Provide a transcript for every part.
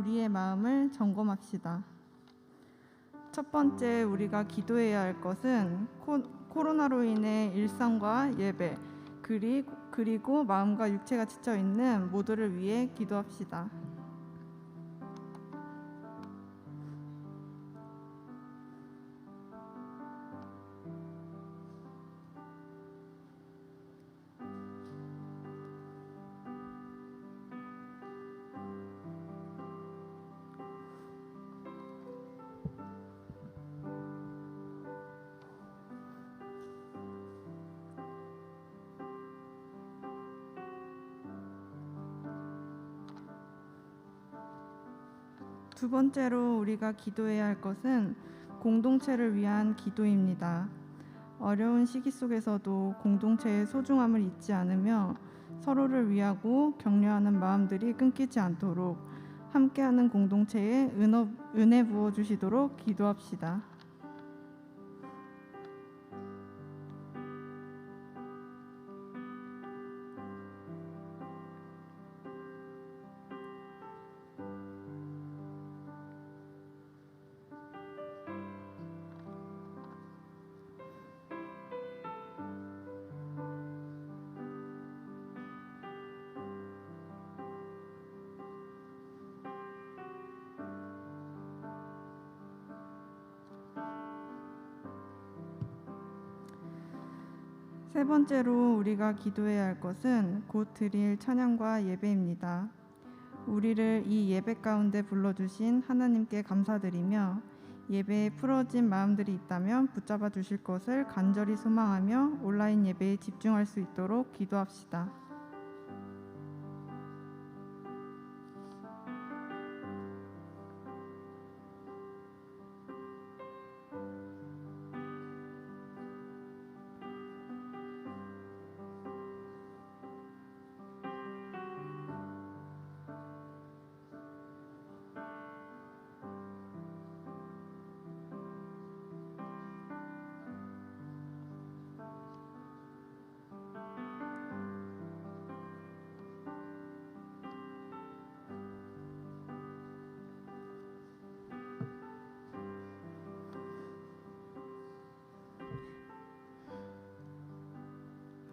우리의 마음을 점검합시다. 첫 번째 우리가 기도해야 할 것은 코로나로 인해 일상과 예배 그리고 마음과 육체가 지쳐 있는 모두를 위해 기도합시다. 두 번째로 우리가 기도해야 할 것은 공동체를 위한 기도입니다. 어려운 시기 속에서도 공동체의 소중함을 잊지 않으며 서로를 위하고 격려하는 마음들이 끊기지 않도록 함께하는 공동체에 은혜 부어주시도록 기도합시다. 세 번째로 우리가 기도해야 할 것은 곧 드릴 찬양과 예배입니다. 우리를 이 예배 가운데 불러주신 하나님께 감사드리며 예배에 풀어진 마음들이 있다면 붙잡아 주실 것을 간절히 소망하며 온라인 예배에 집중할 수 있도록 기도합시다.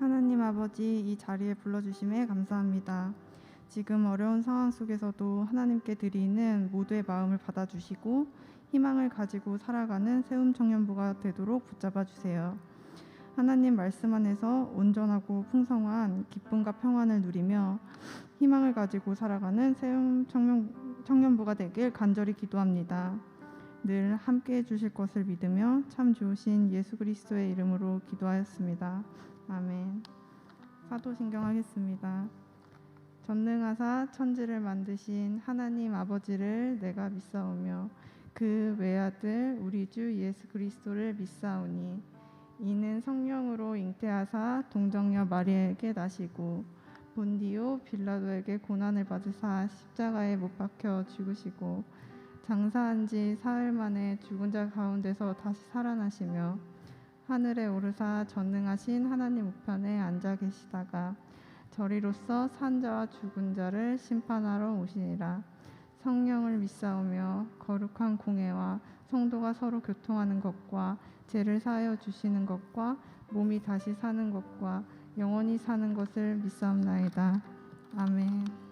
하나님 아버지, 이 자리에 불러주심에 감사합니다. 지금 어려운 상황 속에서도 하나님께 드리는 모두의 마음을 받아주시고 희망을 가지고 살아가는 세움 청년부가 되도록 붙잡아 주세요. 하나님 말씀 안에서 온전하고 풍성한 기쁨과 평안을 누리며 희망을 가지고 살아가는 세움 청년부가 되길 간절히 기도합니다. 늘 함께해 주실 것을 믿으며 참 좋으신 예수 그리스도의 이름으로 기도하였습니다. 아멘. 사도신경 하겠습니다. 전능하사 천지를 만드신 하나님 아버지를 내가 믿사오며 그 외아들 우리 주 예수 그리스도를 믿사오니 이는 성령으로 잉태하사 동정녀 마리아에게 나시고 본디오 빌라도에게 고난을 받으사 십자가에 못 박혀 죽으시고 장사한 지 사흘 만에 죽은 자 가운데서 다시 살아나시며 하늘에 오르사 전능하신 하나님 우편에 앉아 계시다가 저리로서 산 자와 죽은 자를 심판하러 오시니라. 성령을 믿사오며 거룩한 공회와 성도가 서로 교통하는 것과 죄를 사하여 주시는 것과 몸이 다시 사는 것과 영원히 사는 것을 믿사옵나이다. 아멘.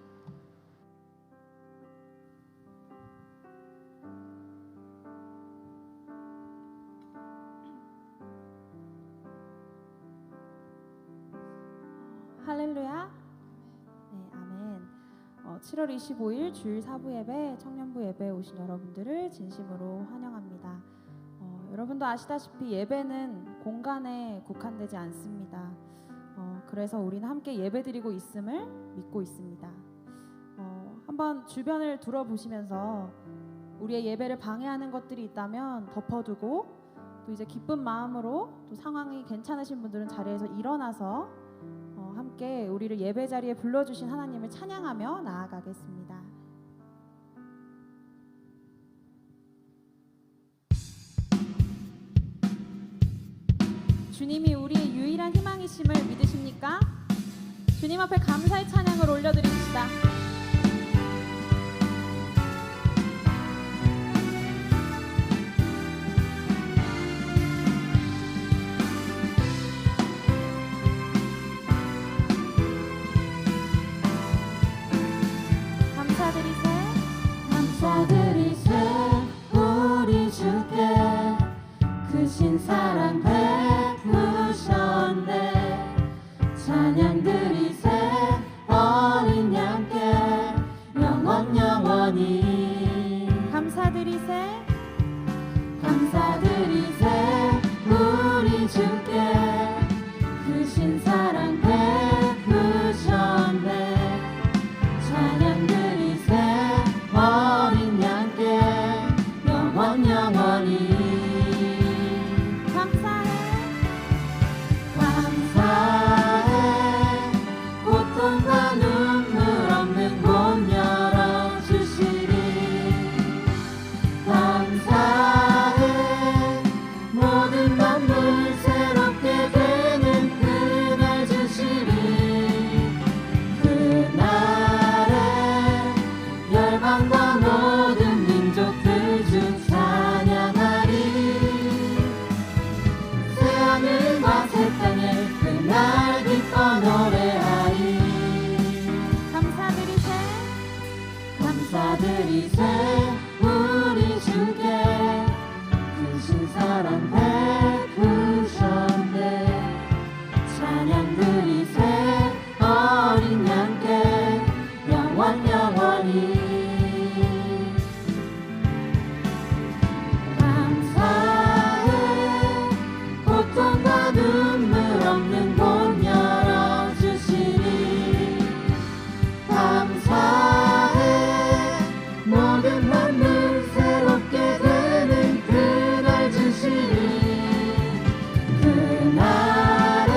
할렐루야. 네, 아멘. 7월 25일 주일 사부 예배, 청년부 예배에 오신 여러분들을 진심으로 환영합니다. 여러분도 아시다시피 예배는 공간에 국한되지 않습니다. 그래서 우리는 함께 예배드리고 있음을 믿고 있습니다. 한번 주변을 둘러보시면서 우리의 예배를 방해하는 것들이 있다면 덮어두고 또 이제 기쁜 마음으로 또 상황이 괜찮으신 분들은 자리에서 일어나서 함께 우리를 예배 자리에 불러주신 하나님을 찬양하며 나아가겠습니다. 주님이 우리의 유일한 희망이심을 믿으십니까? 주님 앞에 감사의 찬양을 올려드립시다. 감사드리세 우리 주께 크신 사랑 베푸셨네. 찬양드리세 어린 양께 영원히 감사드리세 감사드리세 우리 주께 크신 사랑 베푸셨네. 찬양드리세 어린 양께 영원히 감사해 감사해. 고통과 눈물 없는 곳 열어주시리. 감사해. 모든 만물 새롭게 되는 그날 주시리. 그날에 열방과 모든 민족들 주 찬양하리. 새하늘과 새 땅에 그날 기뻐 노래하리. 감사드리세 감사드리세 우리 주께 크신 사랑 베푸셨네. 찬양드리세 어린 양께 영원히 감사해. 고통과 눈물 없는 곳 열어주시리. 감사해. 모든 만물 새롭게 되는 그날 주시리. 그날에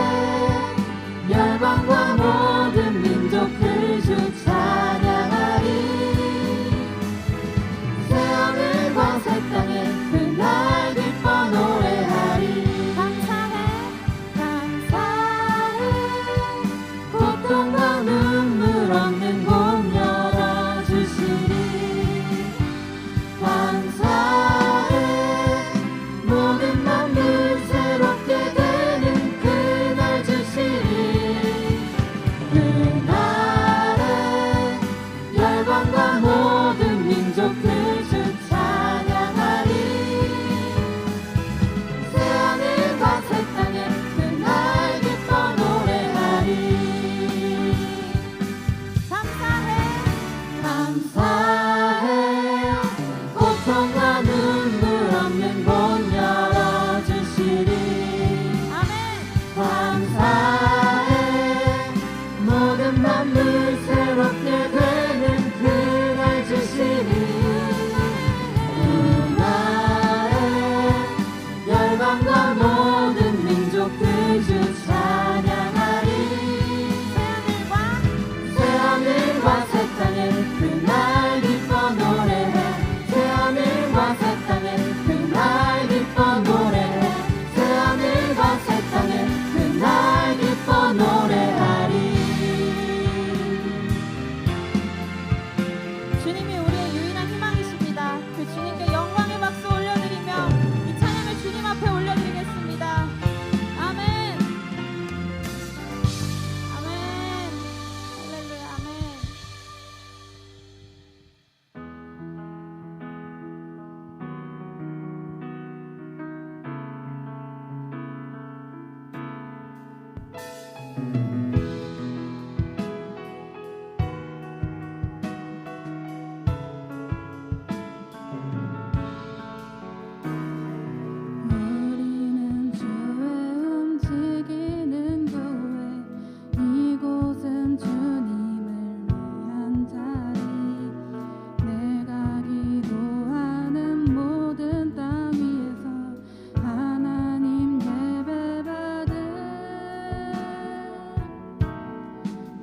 열방과 모든 민족들 주 찬양하리. 새하늘과 새 땅에 그날 기뻐 노래하리. 감사해. 고통과 눈물 없는 곳 열어주시리. 감사해. 모든 만물 새롭게 되는 그날 주시리. 그날에 열방과 모든 민족들 주 찬양하리. 새하늘과 새 땅에 그날 기뻐 노래하리. 감사해. 고통과 눈물 없는 곳 열어주시리. 감사해. 모든 만물 새롭게 되는 그날 주시리. 그날에 열방과 모든 민족들 주 찬양하리. 새하늘과 새 땅에 그날 기뻐 노래해. 새하늘과 새 땅에 그날 기뻐 노래해. 새하늘과 새 땅에 그날 기뻐 노래하리. 주님이 우리의 유일한 희망이십니다. 그 주님께 영광의 박수 올려드리며 이 찬양을 주님 앞에 올려드리겠습니다. 아멘. 아멘. 할렐루야. 아멘. 우리는 주의 움직이는 교회. 이곳은 주님을 위한 자리. 내가 기도하는 모든 땅 위에서 하나님 예배받은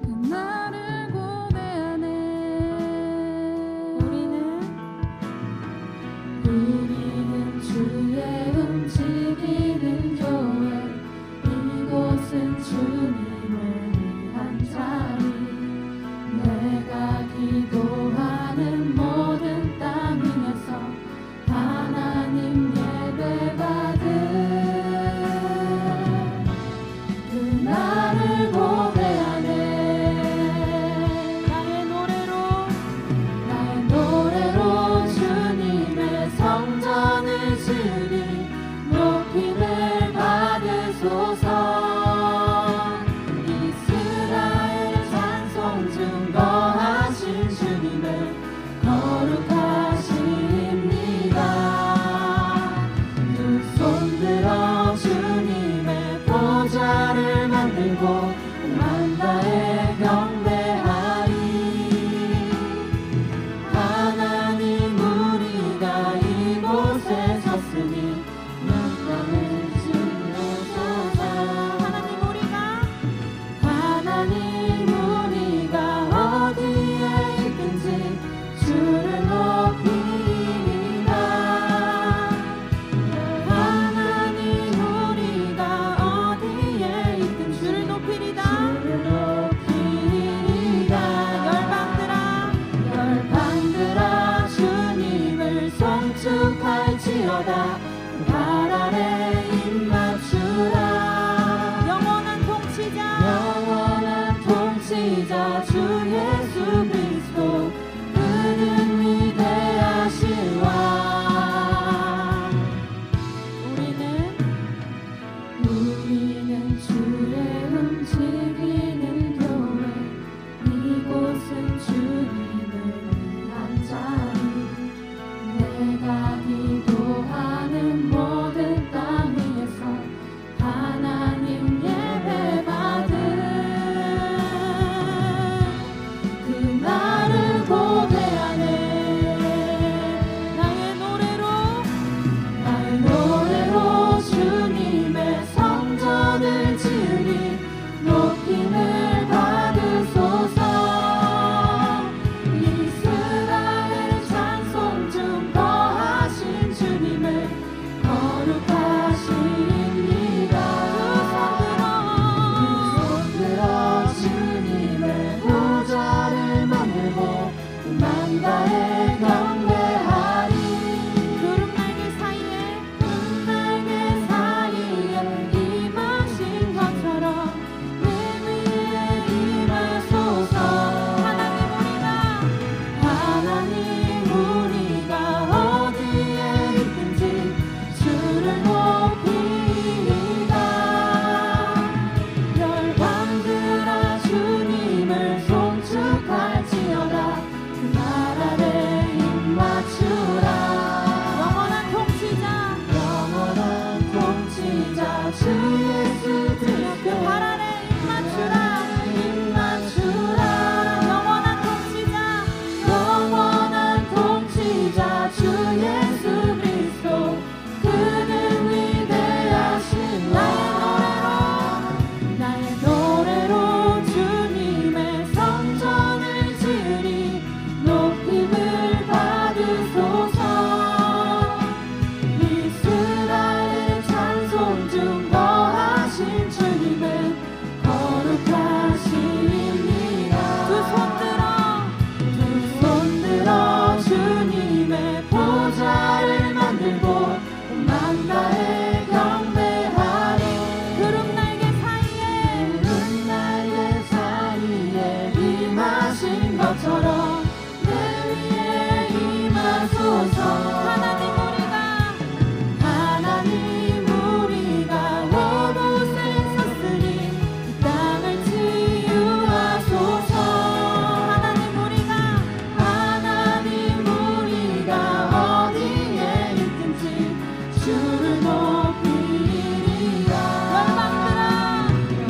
그날을 고대하네. 우리는 주의 움직이는 교회. 이곳은 주님을 위한 자리. 내가 기도하는 모든 땅 위에서 하나님 예배받은 그날을 고대하네. 나의 노래로 나의 노래로 하소서. 하나님 우리가 원곳에 섰으니 이 땅을 치유하소서. 하나님 우리가 어디에 있든지 주를 높이리라.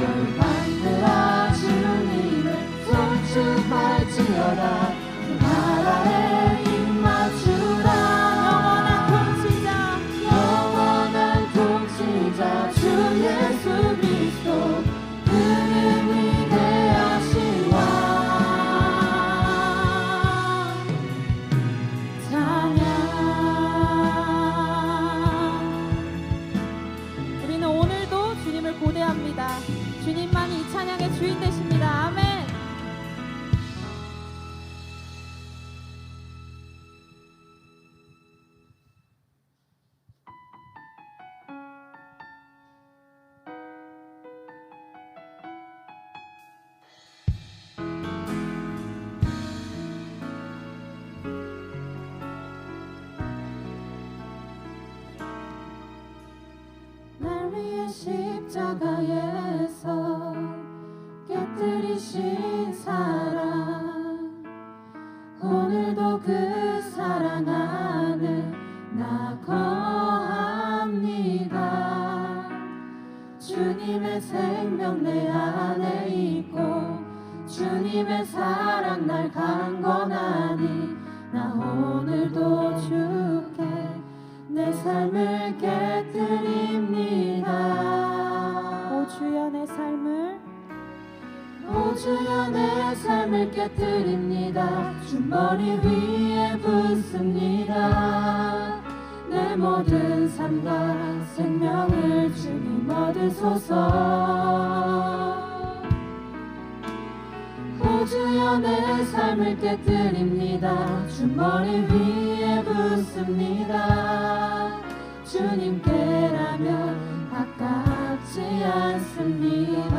열방들아 주님을 송축할지어다. 그 나라에 입 맞추라. 영원한 통치자 주 예수 그리스도 그는 위대하신 왕. 찬양. 우리는 오늘도 주님을 고대합니다. 주님만이 이 찬양의 주인 되십니다. 아멘. 날 위해 십자가에서 깨뜨리신 사랑, 오늘도 그 사랑 안에 나 거합니다. 주님의 생명 내 안에 있고 주님의 사랑 날 강건하니 나 오늘도 주께 내 삶을 깨뜨립니다. 오 주여 내 삶을 오 주여 내 삶을 깨뜨립니다. 주 머리 위에 붓습니다. 내 모든 삶과 생명을 주님 얻으소서. 오 주여 내 삶을 깨뜨립니다. 주 머리 위에 붓습니다. 주님께라면 아깝지 않습니다.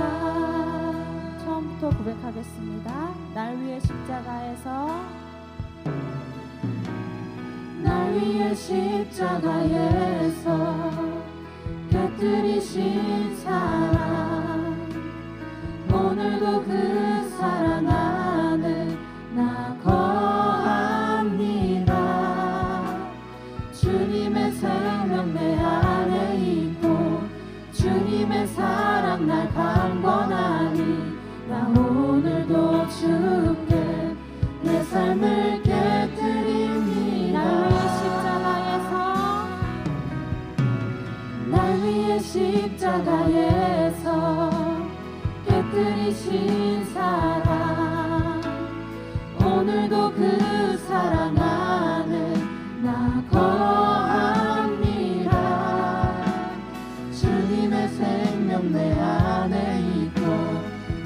처음부터 고백하겠습니다. 날 위해 십자가에서 날 위해 십자가에서 깨뜨리신 사랑, 오늘도 그 사랑 안에 나 거합니다. 주님의 생명 내 안에 있고 주님의 사랑 날 강건하니 나 오늘도 주께 내 삶을 깨뜨립니다. 날 위해 십자가에서 깨뜨리신 사랑, 오늘도 그 사랑 안에 나 거합니다. 주님의 생명 내 안에 있고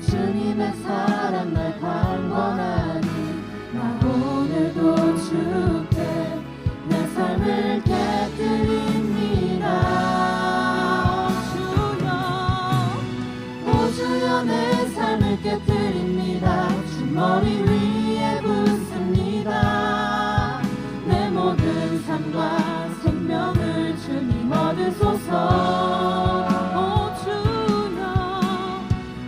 주님의 사랑 날 강건하니 나 오늘도 주께 내 삶을 깨뜨립니다. 오 주여 내 삶을 깨뜨립니다. 주 머리 위에 붓습니다. 내 모든 삶과 생명을 주님 얻으소서.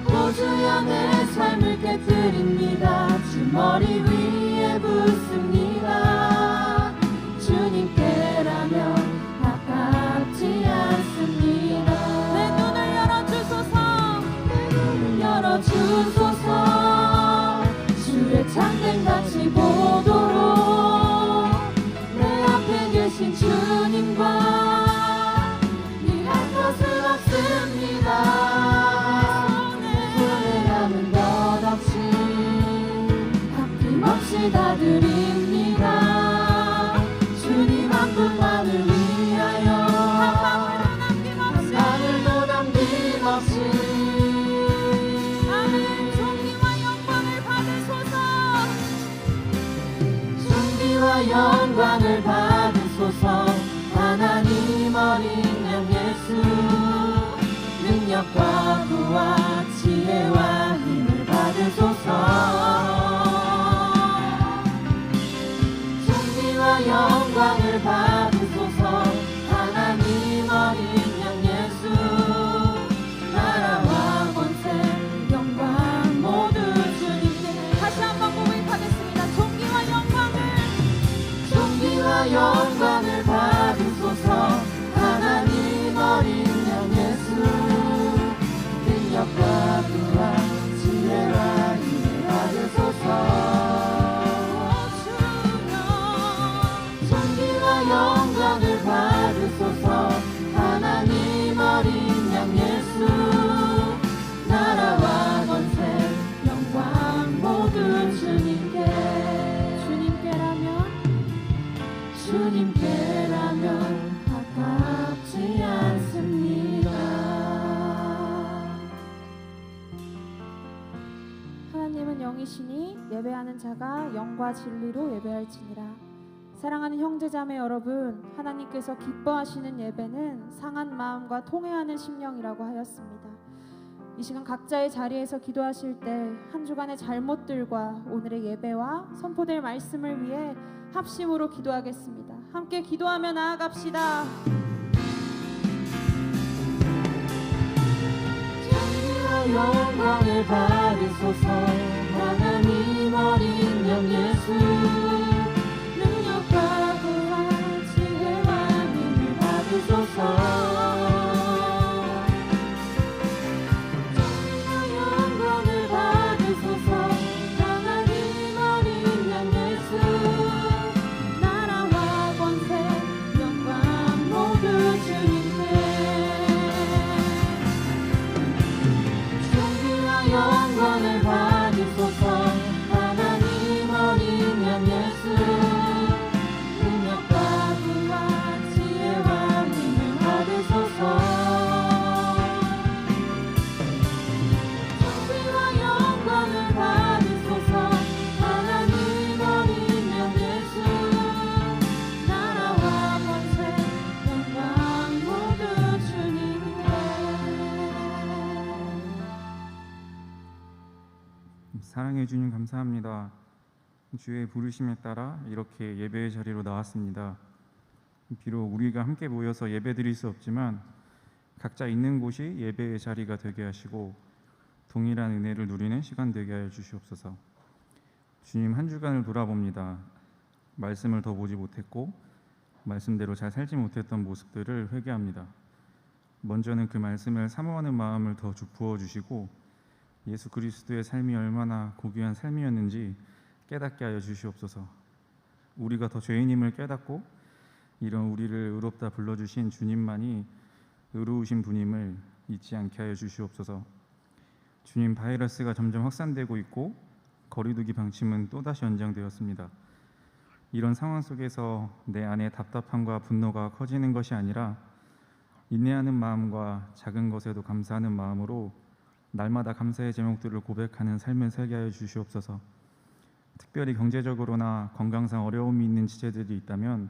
오 주여 내 삶을 깨뜨립니다. 주 머리 위에 붓습니다. 주님께라면 아깝지 않습니다. 내 눈을 열어주소서. 열어주소서. 주의 창된같이 보도록 내 앞에 계신 주님과 이할 것은 없습니다. 손에 남은 것 없이 아낌없이 다 드립니다. 주님 한 분만을 위하여 한 방울도 남김없이 영광을 받으소서. 하나님 어린 양 예수 능력과 구와 지혜와 힘을 받으소서. 존귀와 영광을 존귀와 영광을 받으소서. 하나님 어린 양 예수 능력과 부와 지혜와 힘을 받으소서. 존귀와 영광을 받으소서. 하나님 어린 양 예수 나라와 권세 영광 모두 주님께라면 아깝지 않습니다. 하나님은 영이시니 예배하는 자가 영과 진리로 예배할지니라. 사랑하는 형제자매 여러분, 하나님께서 기뻐하시는 예배는 상한 마음과 통회하는 심령이라고 하였습니다. 이 시간 각자의 자리에서 기도하실 때 한 주간의 잘못들과 오늘의 예배와 선포될 말씀을 위해 합심으로 기도하겠습니다. 함께 기도하며 나아갑시다. 존귀와 영광을 받으소서. 하나님 어린 양 예수 능력과 부와 지혜와 힘을 받으소서. 사랑해 주님 감사합니다. 주의 부르심에 따라 이렇게 예배의 자리로 나왔습니다. 비록 우리가 함께 모여서 예배 드릴 수 없지만 각자 있는 곳이 예배의 자리가 되게 하시고 동일한 은혜를 누리는 시간 되게 하여 주시옵소서. 주님, 한 주간을 돌아봅니다. 말씀을 더 보지 못했고 말씀대로 잘 살지 못했던 모습들을 회개합니다. 먼저는 그 말씀을 사모하는 마음을 더 부어주시고 예수 그리스도의 삶이 얼마나 고귀한 삶이었는지 깨닫게 하여 주시옵소서. 우리가 더 죄인임을 깨닫고 이런 우리를 의롭다 불러주신 주님만이 의로우신 분임을 잊지 않게 하여 주시옵소서. 주님, 바이러스가 점점 확산되고 있고 거리두기 방침은 또다시 연장되었습니다. 이런 상황 속에서 내 안에 답답함과 분노가 커지는 것이 아니라 인내하는 마음과 작은 것에도 감사하는 마음으로 날마다 감사의 제목들을 고백하는 삶을 살게 하여 주시옵소서. 특별히 경제적으로나 건강상 어려움이 있는 지체들이 있다면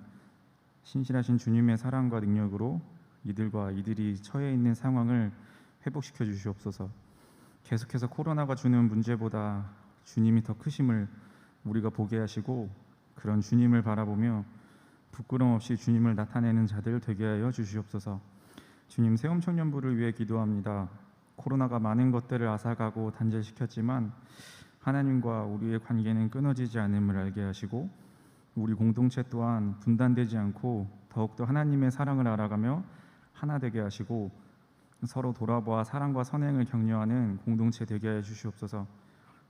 신실하신 주님의 사랑과 능력으로 이들이 처해 있는 상황을 회복시켜 주시옵소서. 계속해서 코로나가 주는 문제보다 주님이 더 크심을 우리가 보게 하시고 그런 주님을 바라보며 부끄럼 없이 주님을 나타내는 자들 되게 하여 주시옵소서. 주님, 세움 청년부를 위해 기도합니다. 코로나가 많은 것들을 앗아가고 단절시켰지만 하나님과 우리의 관계는 끊어지지 않음을 알게 하시고 우리 공동체 또한 분단되지 않고 더욱더 하나님의 사랑을 알아가며 하나 되게 하시고 서로 돌아보아 사랑과 선행을 격려하는 공동체 되게 하여 주시옵소서.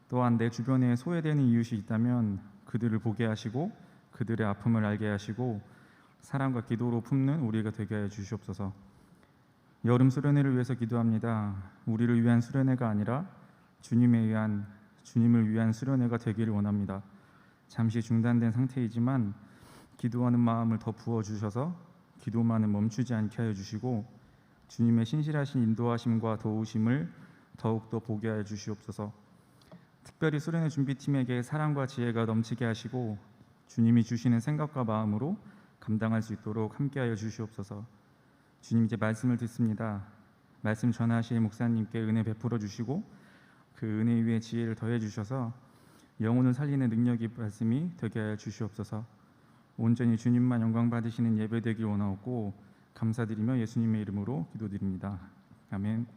또한 내 주변에 소외되는 이웃이 있다면 그들을 보게 하시고 그들의 아픔을 알게 하시고 사랑과 기도로 품는 우리가 되게 하여 주시옵소서. 여름 수련회를 위해서 기도합니다. 우리를 위한 수련회가 아니라 주님을 위한 수련회가 되기를 원합니다. 잠시 중단된 상태이지만 기도하는 마음을 더 부어주셔서 기도만은 멈추지 않게 하여 주시고 주님의 신실하신 인도하심과 도우심을 더욱더 보게 하여 주시옵소서. 특별히 수련회 준비팀에게 사랑과 지혜가 넘치게 하시고 주님이 주시는 생각과 마음으로 감당할 수 있도록 함께하여 주시옵소서. 주님, 이제 말씀을 듣습니다. 말씀 전하실 목사님께 은혜 베풀어 주시고 그 은혜 위에 지혜를 더해 주셔서 영혼을 살리는 능력이 말씀이 되게 하여 주시옵소서. 온전히 주님만 영광 받으시는 예배 되길 원하옵고 감사드리며 예수님의 이름으로 기도드립니다. 아멘.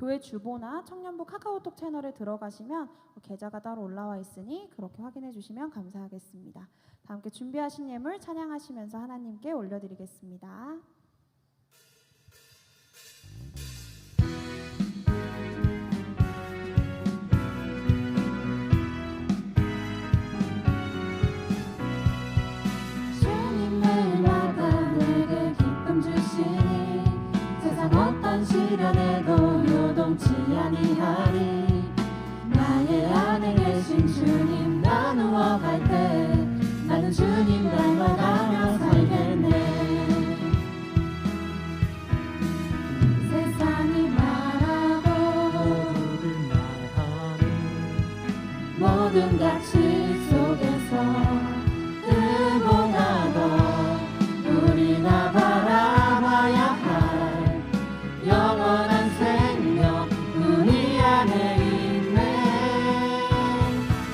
교회 주보나 청년부 카카오톡 채널에 들어가시면 계좌가 따로 올라와 있으니 그렇게 확인해 주시면 감사하겠습니다. 다 함께 준비하신 예물 찬양하시면서 하나님께 올려드리겠습니다. 주님 매일마다 내게 기쁨 주시니 세상 어떤 시련에도 요동치 아니하리. 나의 안에 계신 주님 나누어 갈 때 나는 주님 닮아가며 살겠네. 세상이 말하고 모든 가치 속에서 그보다도 우리가 바라봐야 할 영원한 생명 우리 안에 있네.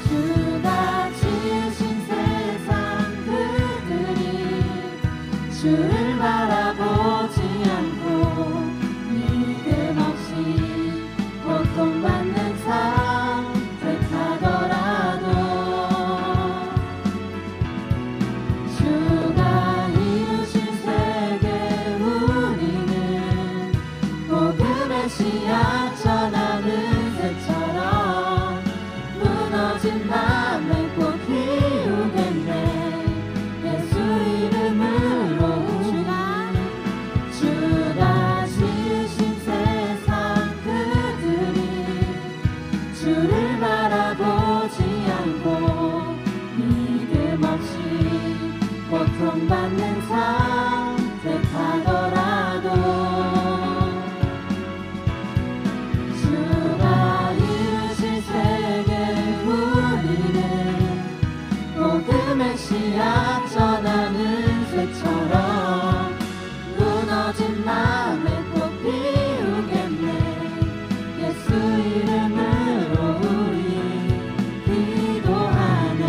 주가 지으신 세상 그들이 주를 바라보지 않고 믿음 없이 고통받는 삶 택하더라도 주가 이루신 세계 우리는 복음의 씨앗 전하는 새처럼 무너진 맘에 꽃 피우겠네. 예수 이름으로 주가 지으신 세상 그들이 주를 바라보지 않고 믿음 없이 고통받는 삶 택하더라도 주가 이루신 세계 우리는 복음의 씨앗 전하는 새처럼 무너진 맘에 꽃 피우겠네. 예수 이름으로 우리 기도하네.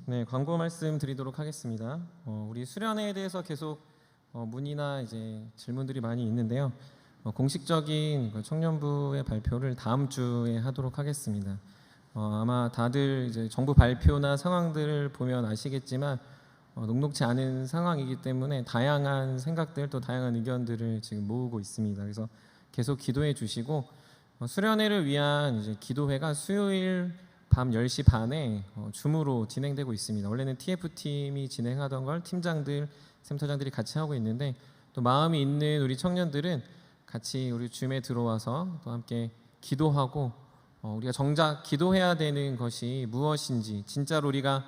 네, 광고 말씀 드리도록 하겠습니다. 우리 수련회에 대해서 계속 문의나 이제 질문들이 많이 있는데요. 공식적인 그 청년부의 발표를 다음 주에 하도록 하겠습니다. 아마 다들 이제 정부 발표나 상황들을 보면 아시겠지만 녹록지 않은 상황이기 때문에 다양한 생각들 또 다양한 의견들을 지금 모으고 있습니다. 그래서 계속 기도해 주시고 수련회를 위한 이제 기도회가 수요일 밤 10시 반에 줌으로 진행되고 있습니다. 원래는 TF팀이 진행하던 걸 팀장들, 센터장들이 같이 하고 있는데 또 마음이 있는 우리 청년들은 같이 우리 줌에 들어와서 또 함께 기도하고 우리가 정작 기도해야 되는 것이 무엇인지, 진짜로 우리가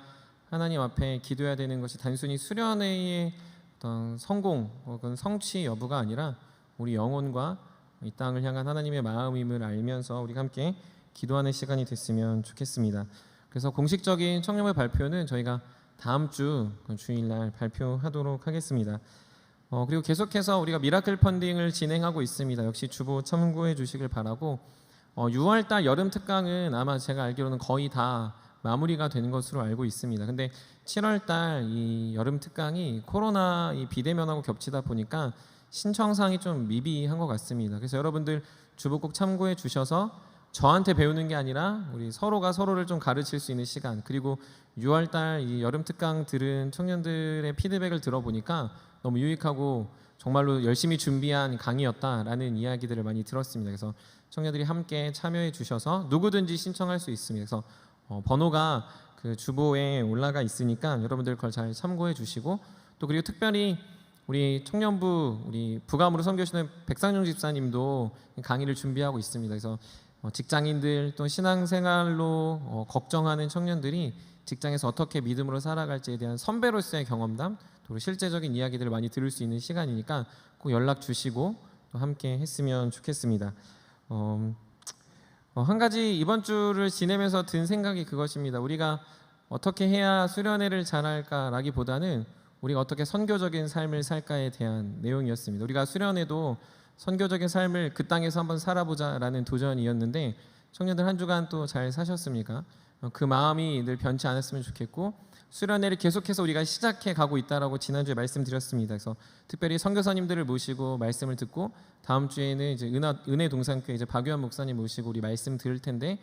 하나님 앞에 기도해야 되는 것이 단순히 수련회의 어떤 성공 혹은 성취 여부가 아니라 우리 영혼과 이 땅을 향한 하나님의 마음임을 알면서 우리가 함께 기도하는 시간이 됐으면 좋겠습니다. 그래서 공식적인 청년부 발표는 저희가 다음 주 주일날 발표하도록 하겠습니다. 그리고 계속해서 우리가 미라클 펀딩을 진행하고 있습니다. 역시 주보 참고해 주시길 바라고 6월달 여름 특강은 아마 제가 알기로는 거의 다 마무리가 되는 것으로 알고 있습니다. 근데 7월달 이 여름 특강이 코로나 이 비대면하고 겹치다 보니까 신청사항이 좀 미비한 것 같습니다. 그래서 여러분들 주보 꼭 참고해 주셔서 저한테 배우는 게 아니라 우리 서로가 서로를 좀 가르칠 수 있는 시간, 그리고 6월달 이 여름 특강 들은 청년들의 피드백을 들어보니까 너무 유익하고 정말로 열심히 준비한 강의였다라는 이야기들을 많이 들었습니다. 그래서 청년들이 함께 참여해 주셔서 누구든지 신청할 수 있습니다. 그래서 번호가 그 주보에 올라가 있으니까 여러분들 그걸 잘 참고해 주시고, 또 그리고 특별히 우리 청년부 우리 부감으로 섬겨주시는 백상용 집사님도 강의를 준비하고 있습니다. 그래서 직장인들 또 신앙생활로 걱정하는 청년들이 직장에서 어떻게 믿음으로 살아갈지에 대한 선배로서의 경험담, 또 실제적인 이야기들을 많이 들을 수 있는 시간이니까 꼭 연락 주시고 또 함께 했으면 좋겠습니다. 한 가지 이번 주를 지내면서 든 생각이 그것입니다. 우리가 어떻게 해야 수련회를 잘할까라기보다는 우리가 어떻게 선교적인 삶을 살까에 대한 내용이었습니다. 우리가 수련회도 선교적인 삶을 그 땅에서 한번 살아보자라는 도전이었는데 청년들 한 주간 또 잘 사셨습니까? 그 마음이 늘 변치 않았으면 좋겠고 수련회를 계속해서 우리가 시작해 가고 있다라고 지난주에 말씀드렸습니다. 그래서 특별히 선교사님들을 모시고 말씀을 듣고 다음 주에는 이제 은혜 동산교회 이제 박유한 목사님 모시고 우리 말씀 들을 텐데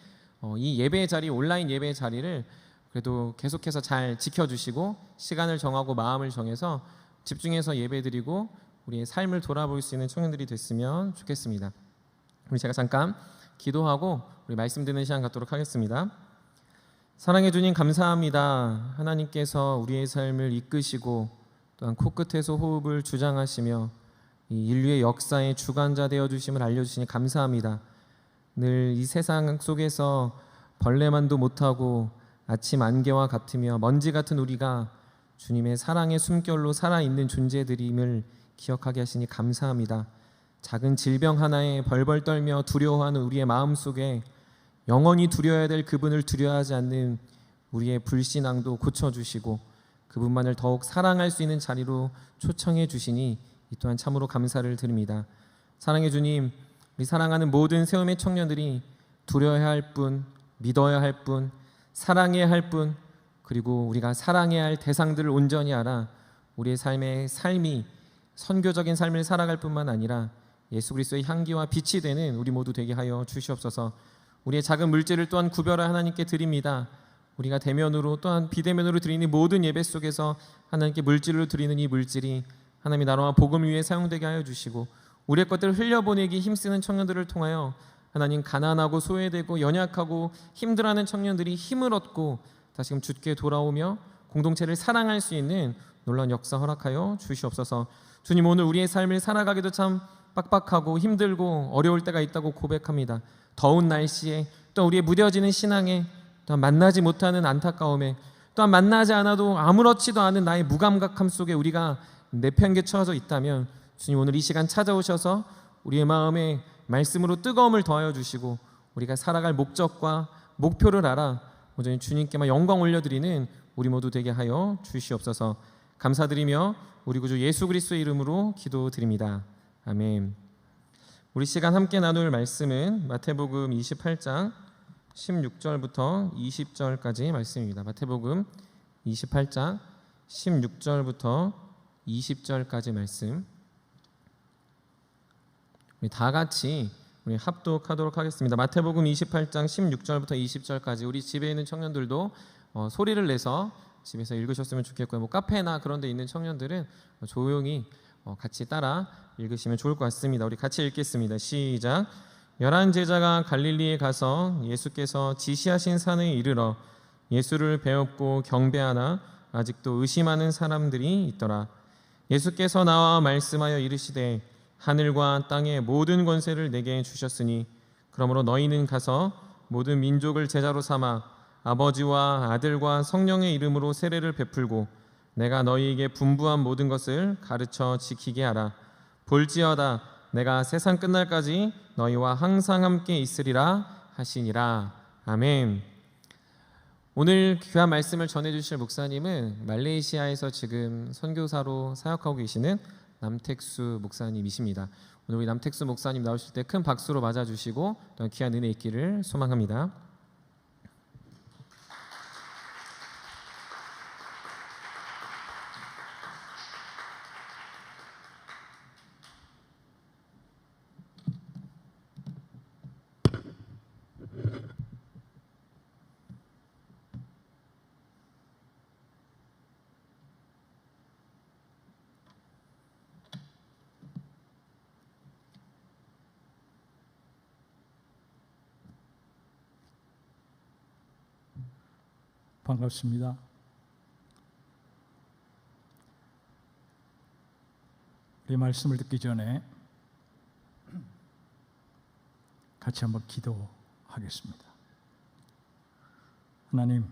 이 예배의 자리 온라인 예배의 자리를 그래도 계속해서 잘 지켜주시고 시간을 정하고 마음을 정해서 집중해서 예배드리고 우리의 삶을 돌아볼 수 있는 청년들이 됐으면 좋겠습니다. 우리 제가 잠깐 기도하고 우리 말씀 듣는 시간 갖도록 하겠습니다. 사랑해 주님 감사합니다. 하나님께서 우리의 삶을 이끄시고 또한 코끝에서 호흡을 주장하시며 이 인류의 역사의 주관자 되어 주심을 알려주시니 감사합니다. 늘 이 세상 속에서 벌레만도 못하고 아침 안개와 같으며 먼지 같은 우리가 주님의 사랑의 숨결로 살아있는 존재들임을 기억하게 하시니 감사합니다. 작은 질병 하나에 벌벌 떨며 두려워하는 우리의 마음속에 영원히 두려워야 될 그분을 두려워하지 않는 우리의 불신앙도 고쳐주시고 그분만을 더욱 사랑할 수 있는 자리로 초청해 주시니 이 또한 참으로 감사를 드립니다. 사랑해 주님, 우리 사랑하는 모든 세움의 청년들이 두려워해야 할 뿐, 믿어야 할 뿐, 사랑해야 할 뿐, 그리고 우리가 사랑해야 할 대상들을 온전히 알아 우리의 삶이 선교적인 삶을 살아갈 뿐만 아니라 예수 그리스도의 향기와 빛이 되는 우리 모두 되게 하여 주시옵소서. 우리의 작은 물질을 또한 구별하여 하나님께 드립니다. 우리가 대면으로 또한 비대면으로 드리는 모든 예배 속에서 하나님께 물질로 드리는 이 물질이 하나님의 나라와 복음을 위해 사용되게 하여 주시고 우리의 것들을 흘려보내기 힘쓰는 청년들을 통하여 하나님 가난하고 소외되고 연약하고 힘들어하는 청년들이 힘을 얻고 다시금 주께 돌아오며 공동체를 사랑할 수 있는 놀라운 역사 허락하여 주시옵소서. 주님, 오늘 우리의 삶을 살아가기도 참 빡빡하고 힘들고 어려울 때가 있다고 고백합니다. 더운 날씨에 또 우리의 무뎌지는 신앙에 또한 만나지 못하는 안타까움에 또한 만나지 않아도 아무렇지도 않은 나의 무감각함 속에 우리가 내팽개쳐져 있다면 주님 오늘 이 시간 찾아오셔서 우리의 마음에 말씀으로 뜨거움을 더하여 주시고 우리가 살아갈 목적과 목표를 알아 온전히 주님께만 영광 올려드리는 우리 모두 되게 하여 주시옵소서. 감사드리며 우리 구주 예수 그리스도의 이름으로 기도드립니다. 아멘. 우리 시간 함께 나눌 말씀은 마태복음 28장 16절부터 20절까지 말씀입니다. 마태복음 28장 16절부터 20절까지 말씀. 우리 다 같이 우리 합독하도록 하겠습니다. 마태복음 28장 16절부터 20절까지 우리 집에 있는 청년들도 소리를 내서 집에서 읽으셨으면 좋겠고요. 뭐 카페나 그런 데 있는 청년들은 조용히 같이 따라 읽으시면 좋을 것 같습니다. 우리 같이 읽겠습니다. 시작. 11 제자가 갈릴리에 가서 예수께서 지시하신 산에 이르러 예수를 배웠고 경배하나 아직도 의심하는 사람들이 있더라. 예수께서 나와 말씀하여 이르시되 하늘과 땅의 모든 권세를 내게 주셨으니 그러므로 너희는 가서 모든 민족을 제자로 삼아 아버지와 아들과 성령의 이름으로 세례를 베풀고 내가 너희에게 분부한 모든 것을 가르쳐 지키게 하라. 볼지어다 내가 세상 끝날까지 너희와 항상 함께 있으리라 하시니라. 아멘. 오늘 귀한 말씀을 전해주실 목사님은 말레이시아에서 지금 선교사로 사역하고 계시는 남택수 목사님이십니다. 오늘 우리 남택수 목사님 나오실 때 큰 박수로 맞아주시고 또 귀한 은혜 있기를 소망합니다. 반갑습니다. 우리 말씀을 듣기 전에 같이 한번 기도하겠습니다. 하나님,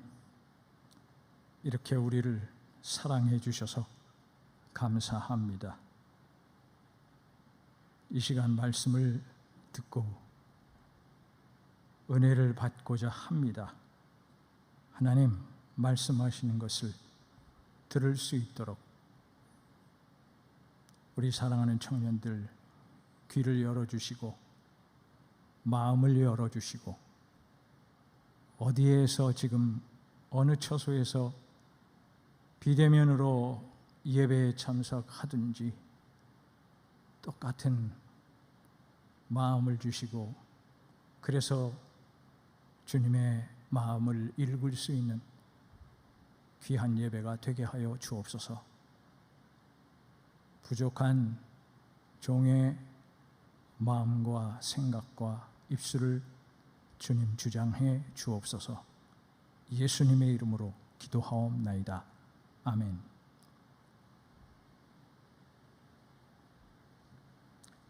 이렇게 우리를 사랑해 주셔서 감사합니다. 이 시간 말씀을 듣고 은혜를 받고자 합니다. 하나님 말씀하시는 것을 들을 수 있도록 우리 사랑하는 청년들 귀를 열어주시고 마음을 열어주시고 어디에서 지금 어느 처소에서 비대면으로 예배에 참석하든지 똑같은 마음을 주시고 그래서 주님의 마음을 읽을 수 있는 귀한 예배가 되게 하여 주옵소서. 부족한 종의 마음과 생각과 입술을 주님 주장해 주옵소서. 예수님의 이름으로 기도하옵나이다. 아멘.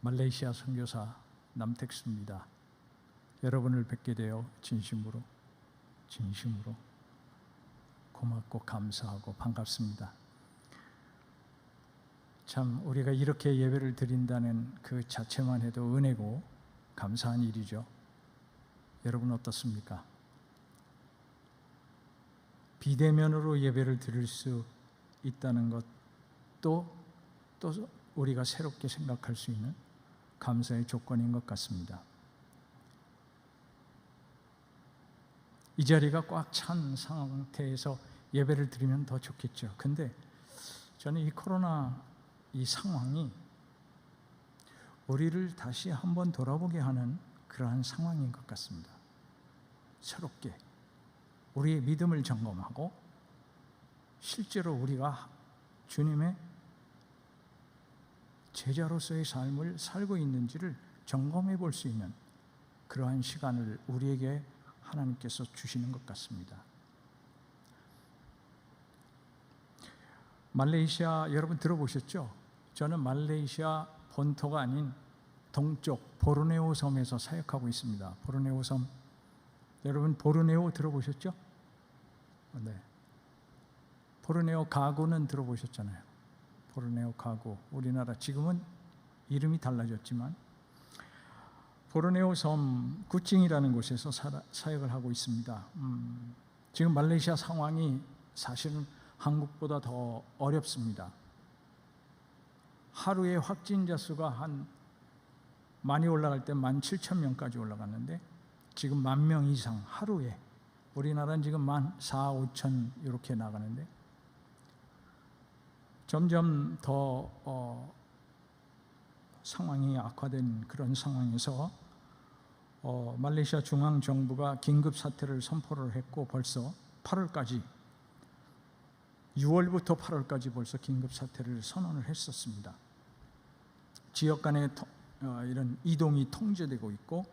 말레이시아 선교사 남택수입니다. 여러분을 뵙게 되어 진심으로 고맙고 감사하고 반갑습니다. 참 우리가 이렇게 예배를 드린다는 그 자체만 해도 은혜고 감사한 일이죠. 여러분 어떻습니까? 비대면으로 예배를 드릴 수 있다는 것도 또 우리가 새롭게 생각할 수 있는 감사의 조건인 것 같습니다. 이 자리가 꽉 찬 상태에서 예배를 드리면 더 좋겠죠. 근데 저는 이 코로나 이 상황이 우리를 다시 한번 돌아보게 하는 그러한 상황인 것 같습니다. 새롭게 우리의 믿음을 점검하고 실제로 우리가 주님의 제자로서의 삶을 살고 있는지를 점검해 볼 수 있는 그러한 시간을 우리에게 하나님께서 주시는 것 같습니다. 말레이시아 여러분 들어보셨죠? 저는 말레이시아 본토가 아닌 동쪽 보르네오 섬에서 사역하고 있습니다. 보르네오 섬 여러분 보르네오 들어보셨죠? 네. 보르네오 가구는 들어보셨잖아요. 보르네오 가구 우리나라 지금은 이름이 달라졌지만 보르네오 섬 구칭이라는 곳에서 사역을 하고 있습니다. 지금 말레이시아 상황이 사실은 한국보다 더 어렵습니다. 하루에 확진자 수가 한 많이 올라갈 때 17,000명까지 올라갔는데 지금 10,000명 이상 하루에 우리나라는 지금 14,000, 5,000 이렇게 나가는데 점점 더 상황이 악화된 그런 상황에서 말레이시아 중앙정부가 긴급 사태를 선포를 했고 벌써 8월까지 6월부터 8월까지 벌써 긴급 사태를 선언을 했었습니다. 지역 간의 이런 이동이 통제되고 있고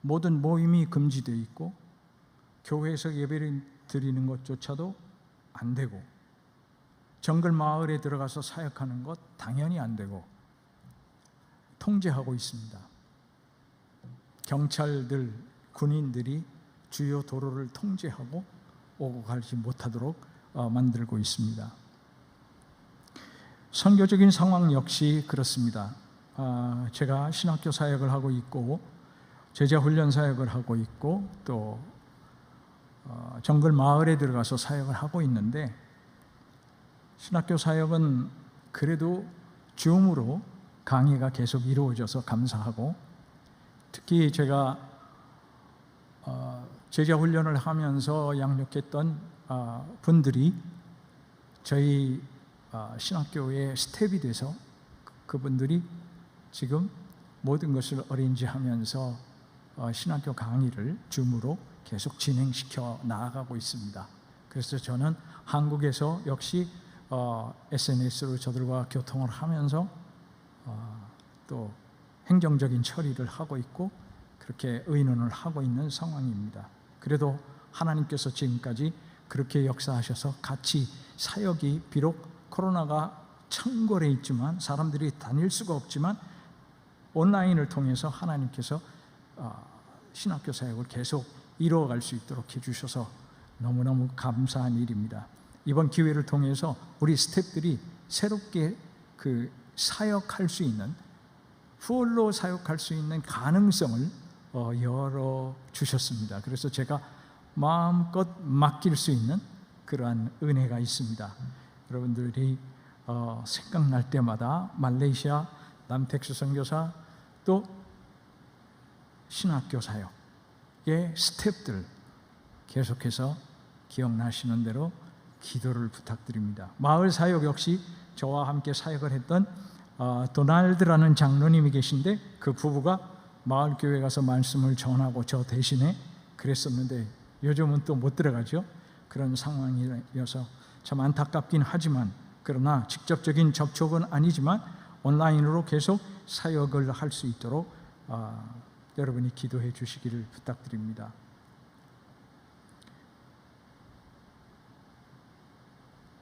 모든 모임이 금지되어 있고 교회에서 예배를 드리는 것조차도 안 되고 정글 마을에 들어가서 사역하는 것 당연히 안 되고 통제하고 있습니다. 경찰들, 군인들이 주요 도로를 통제하고 오고 가지 못하도록 만들고 있습니다. 선교적인 상황 역시 그렇습니다. 제가 신학교 사역을 하고 있고 제자 훈련 사역을 하고 있고 또 정글 마을에 들어가서 사역을 하고 있는데 신학교 사역은 그래도 줌으로 강의가 계속 이루어져서 감사하고 특히 제가 제자 훈련을 하면서 양육했던 분들이 저희 신학교의 스텝이 돼서 그분들이 지금 모든 것을 어레인지하면서 신학교 강의를 줌으로 계속 진행시켜 나아가고 있습니다. 그래서 저는 한국에서 역시 SNS로 저들과 교통을 하면서 또 행정적인 처리를 하고 있고 그렇게 의논을 하고 있는 상황입니다. 그래도 하나님께서 지금까지 그렇게 역사하셔서 같이 사역이 비록 코로나가 창궐해 있지만 사람들이 다닐 수가 없지만 온라인을 통해서 하나님께서 신학교 사역을 계속 이루어갈 수 있도록 해주셔서 너무너무 감사한 일입니다. 이번 기회를 통해서 우리 스태프들이 새롭게 그 사역할 수 있는 푸얼로 사역할 수 있는 가능성을 열어 주셨습니다. 그래서 제가 마음껏 맡길 수 있는 그러한 은혜가 있습니다. 여러분들이 생각날 때마다 말레이시아 남택수 선교사 또 신학교 사역의 스텝들 계속해서 기억나시는 대로 기도를 부탁드립니다. 마을 사역 역시 저와 함께 사역을 했던 도날드라는 장로님이 계신데 그 부부가 마을 교회 가서 말씀을 전하고 저 대신에 그랬었는데 요즘은 또 못 들어가죠. 그런 상황이어서 참 안타깝긴 하지만 그러나 직접적인 접촉은 아니지만 온라인으로 계속 사역을 할 수 있도록 여러분이 기도해 주시기를 부탁드립니다.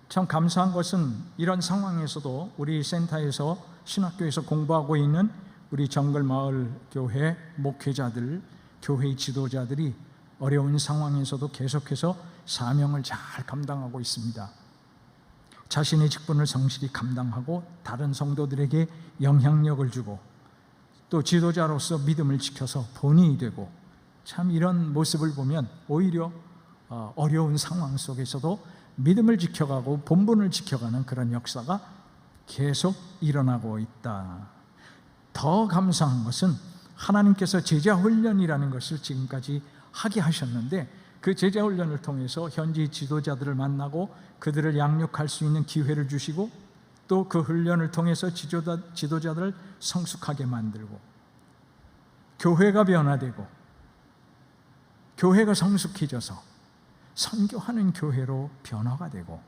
참 감사한 것은 이런 상황에서도 우리 센터에서 신학교에서 공부하고 있는 우리 정글마을 교회 목회자들, 교회의 지도자들이 어려운 상황에서도 계속해서 사명을 잘 감당하고 있습니다. 자신의 직분을 성실히 감당하고 다른 성도들에게 영향력을 주고 또 지도자로서 믿음을 지켜서 본인이 되고 참 이런 모습을 보면 오히려 어려운 상황 속에서도 믿음을 지켜가고 본분을 지켜가는 그런 역사가 계속 일어나고 있다. 더 감사한 것은 하나님께서 제자 훈련이라는 것을 지금까지 하게 하셨는데 그 제자 훈련을 통해서 현지 지도자들을 만나고 그들을 양육할 수 있는 기회를 주시고 또 그 훈련을 통해서 지도자들을 성숙하게 만들고 교회가 변화되고 교회가 성숙해져서 선교하는 교회로 변화가 되고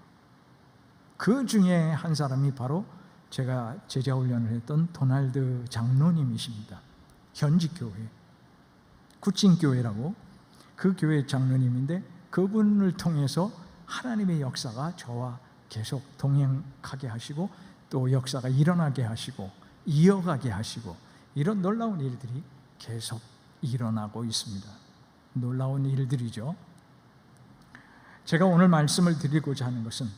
그 중에 한 사람이 바로 제가 제자 훈련을 했던 도날드 장로님이십니다. 현지 교회 구칭교회라고 그 교회 장로님인데 그분을 통해서 하나님의 역사가 저와 계속 동행하게 하시고 또 역사가 일어나게 하시고 이어가게 하시고 이런 놀라운 일들이 계속 일어나고 있습니다. 놀라운 일들이죠. 제가 오늘 말씀을 드리고자 하는 것은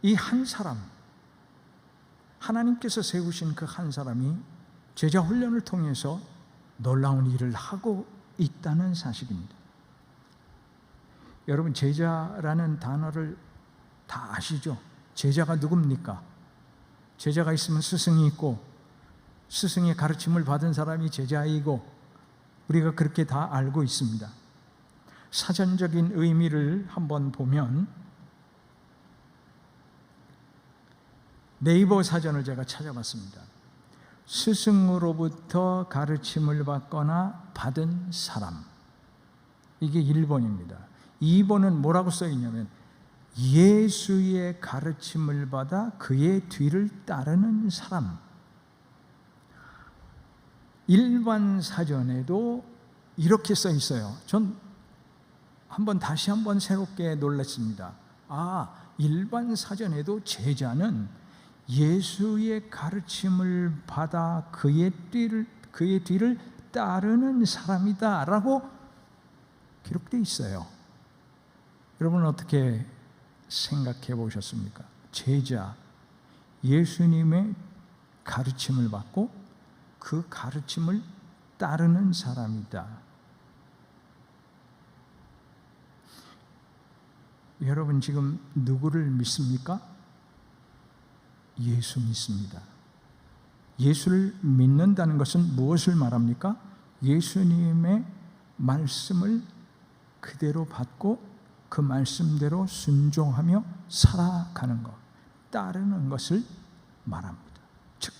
이 한 사람, 하나님께서 세우신 그 한 사람이 제자 훈련을 통해서 놀라운 일을 하고 있다는 사실입니다. 여러분 제자라는 단어를 다 아시죠? 제자가 누굽니까? 제자가 있으면 스승이 있고 스승의 가르침을 받은 사람이 제자이고 우리가 그렇게 다 알고 있습니다. 사전적인 의미를 한번 보면 네이버 사전을 제가 찾아봤습니다. 스승으로부터 가르침을 받거나 받은 사람, 이게 1번입니다. 2번은 뭐라고 써 있냐면 예수의 가르침을 받아 그의 뒤를 따르는 사람. 일반 사전에도 이렇게 써 있어요. 전 다시 한번 새롭게 놀랐습니다. 일반 사전에도 제자는 예수의 가르침을 받아 그의 뒤를 따르는 사람이다 라고 기록되어 있어요. 여러분은 어떻게 생각해 보셨습니까? 제자, 예수님의 가르침을 받고 그 가르침을 따르는 사람이다. 여러분 지금 누구를 믿습니까? 예수 믿습니다. 예수를 믿는다는 것은 무엇을 말합니까? 예수님의 말씀을 그대로 받고 그 말씀대로 순종하며 살아가는 것, 따르는 것을 말합니다. 즉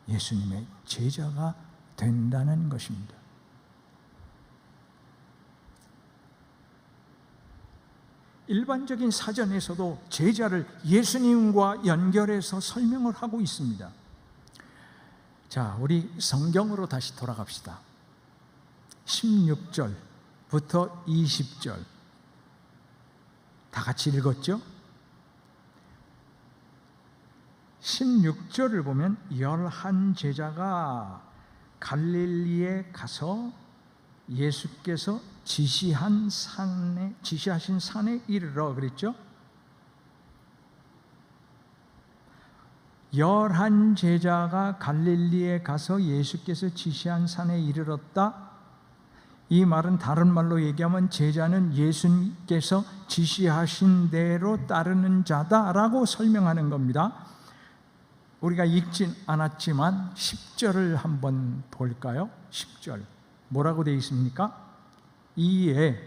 예수님의 제자가 된다는 것입니다. 일반적인 사전에서도 제자를 예수님과 연결해서 설명을 하고 있습니다. 자, 우리 성경으로 다시 돌아갑시다. 16절부터 20절 다 같이 읽었죠? 16절을 보면 11 제자가 갈릴리에 가서 예수께서 지시하신 산에 이르러 그랬죠? 11 제자가 갈릴리에 가서 예수께서 지시한 산에 이르렀다. 이 말은 다른 말로 얘기하면 제자는 예수님께서 지시하신 대로 따르는 자다라고 설명하는 겁니다. 우리가 읽진 않았지만 10절을 한번 볼까요? 10절 뭐라고 되어 있습니까? 이에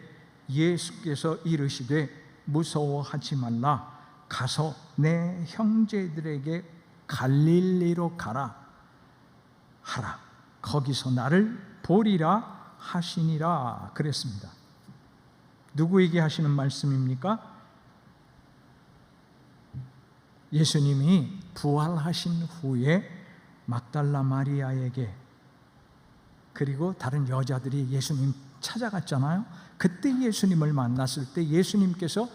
예수께서 이르시되 무서워하지 말라. 가서 내 형제들에게 갈릴리로 가라 하라. 거기서 나를 보리라 하시니라 그랬습니다. 누구에게 하시는 말씀입니까? 예수님이 부활하신 후에 막달라 마리아에게 그리고 다른 여자들이 예수님 찾아갔잖아요. 그때 예수님을 만났을 때 예수님께서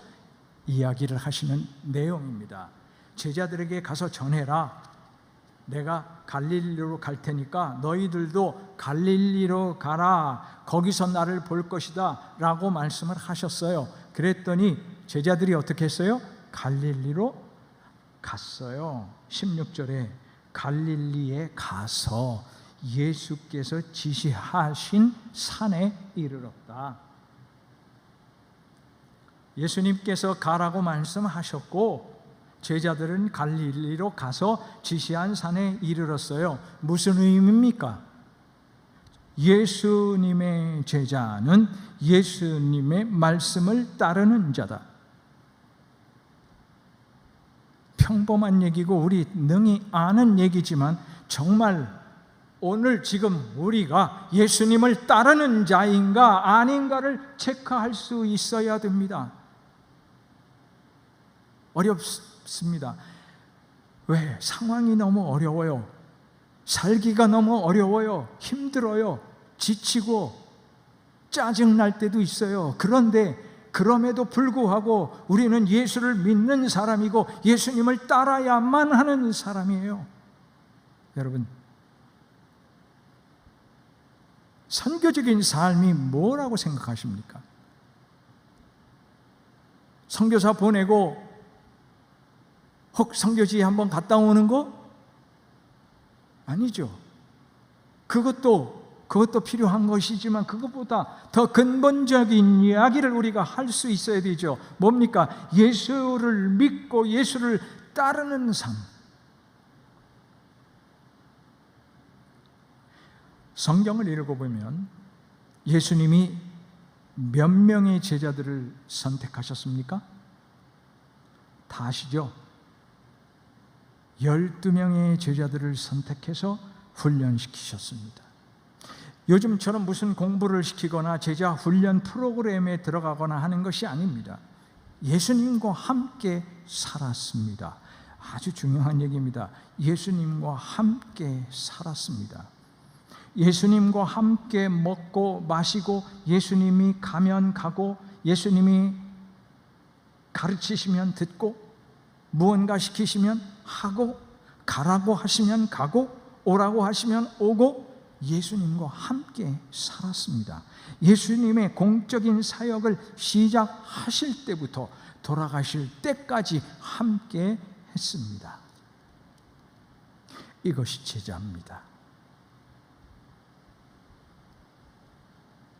이야기를 하시는 내용입니다. 제자들에게 가서 전해라. 내가 갈릴리로 갈 테니까 너희들도 갈릴리로 가라. 거기서 나를 볼 것이다 라고 말씀을 하셨어요. 그랬더니 제자들이 어떻게 했어요? 갈릴리로 갔어요. 16절에 갈릴리에 가서 예수께서 지시하신 산에 이르렀다. 예수님께서 가라고 말씀하셨고 제자들은 갈릴리로 가서 지시한 산에 이르렀어요. 무슨 의미입니까? 예수님의 제자는 예수님의 말씀을 따르는 자다. 평범한 얘기고 우리 능히 아는 얘기지만 정말 오늘 지금 우리가 예수님을 따르는 자인가 아닌가를 체크할 수 있어야 됩니다. 어렵습니다. 왜? 상황이 너무 어려워요. 살기가 너무 어려워요. 힘들어요. 지치고 짜증날 때도 있어요. 그런데 그럼에도 불구하고 우리는 예수를 믿는 사람이고 예수님을 따라야만 하는 사람이에요. 여러분, 선교적인 삶이 뭐라고 생각하십니까? 선교사 보내고 혹 선교지에 한번 갔다 오는 거? 아니죠. 그것도 필요한 것이지만 그것보다 더 근본적인 이야기를 우리가 할 수 있어야 되죠. 뭡니까? 예수를 믿고 예수를 따르는 삶. 성경을 읽어보면 예수님이 몇 명의 제자들을 선택하셨습니까? 다 아시죠? 12명의 제자들을 선택해서 훈련시키셨습니다. 요즘처럼 무슨 공부를 시키거나 제자 훈련 프로그램에 들어가거나 하는 것이 아닙니다. 예수님과 함께 살았습니다. 아주 중요한 얘기입니다. 예수님과 함께 살았습니다. 예수님과 함께 먹고 마시고 예수님이 가면 가고 예수님이 가르치시면 듣고 무언가 시키시면 하고 가라고 하시면 가고 오라고 하시면 오고 예수님과 함께 살았습니다. 예수님의 공적인 사역을 시작하실 때부터 돌아가실 때까지 함께 했습니다. 이것이 제자입니다.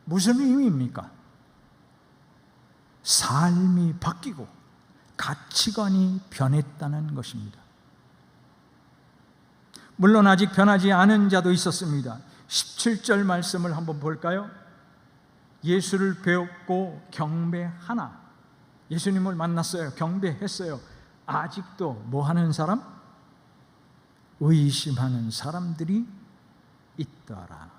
무슨 의미입니까? 삶이 바뀌고 가치관이 변했다는 것입니다. 물론 아직 변하지 않은 자도 있었습니다. 17절 말씀을 한번 볼까요? 예수를 배웠고 경배하나. 예수님을 만났어요. 경배했어요. 아직도 뭐 하는 사람? 의심하는 사람들이 있더라.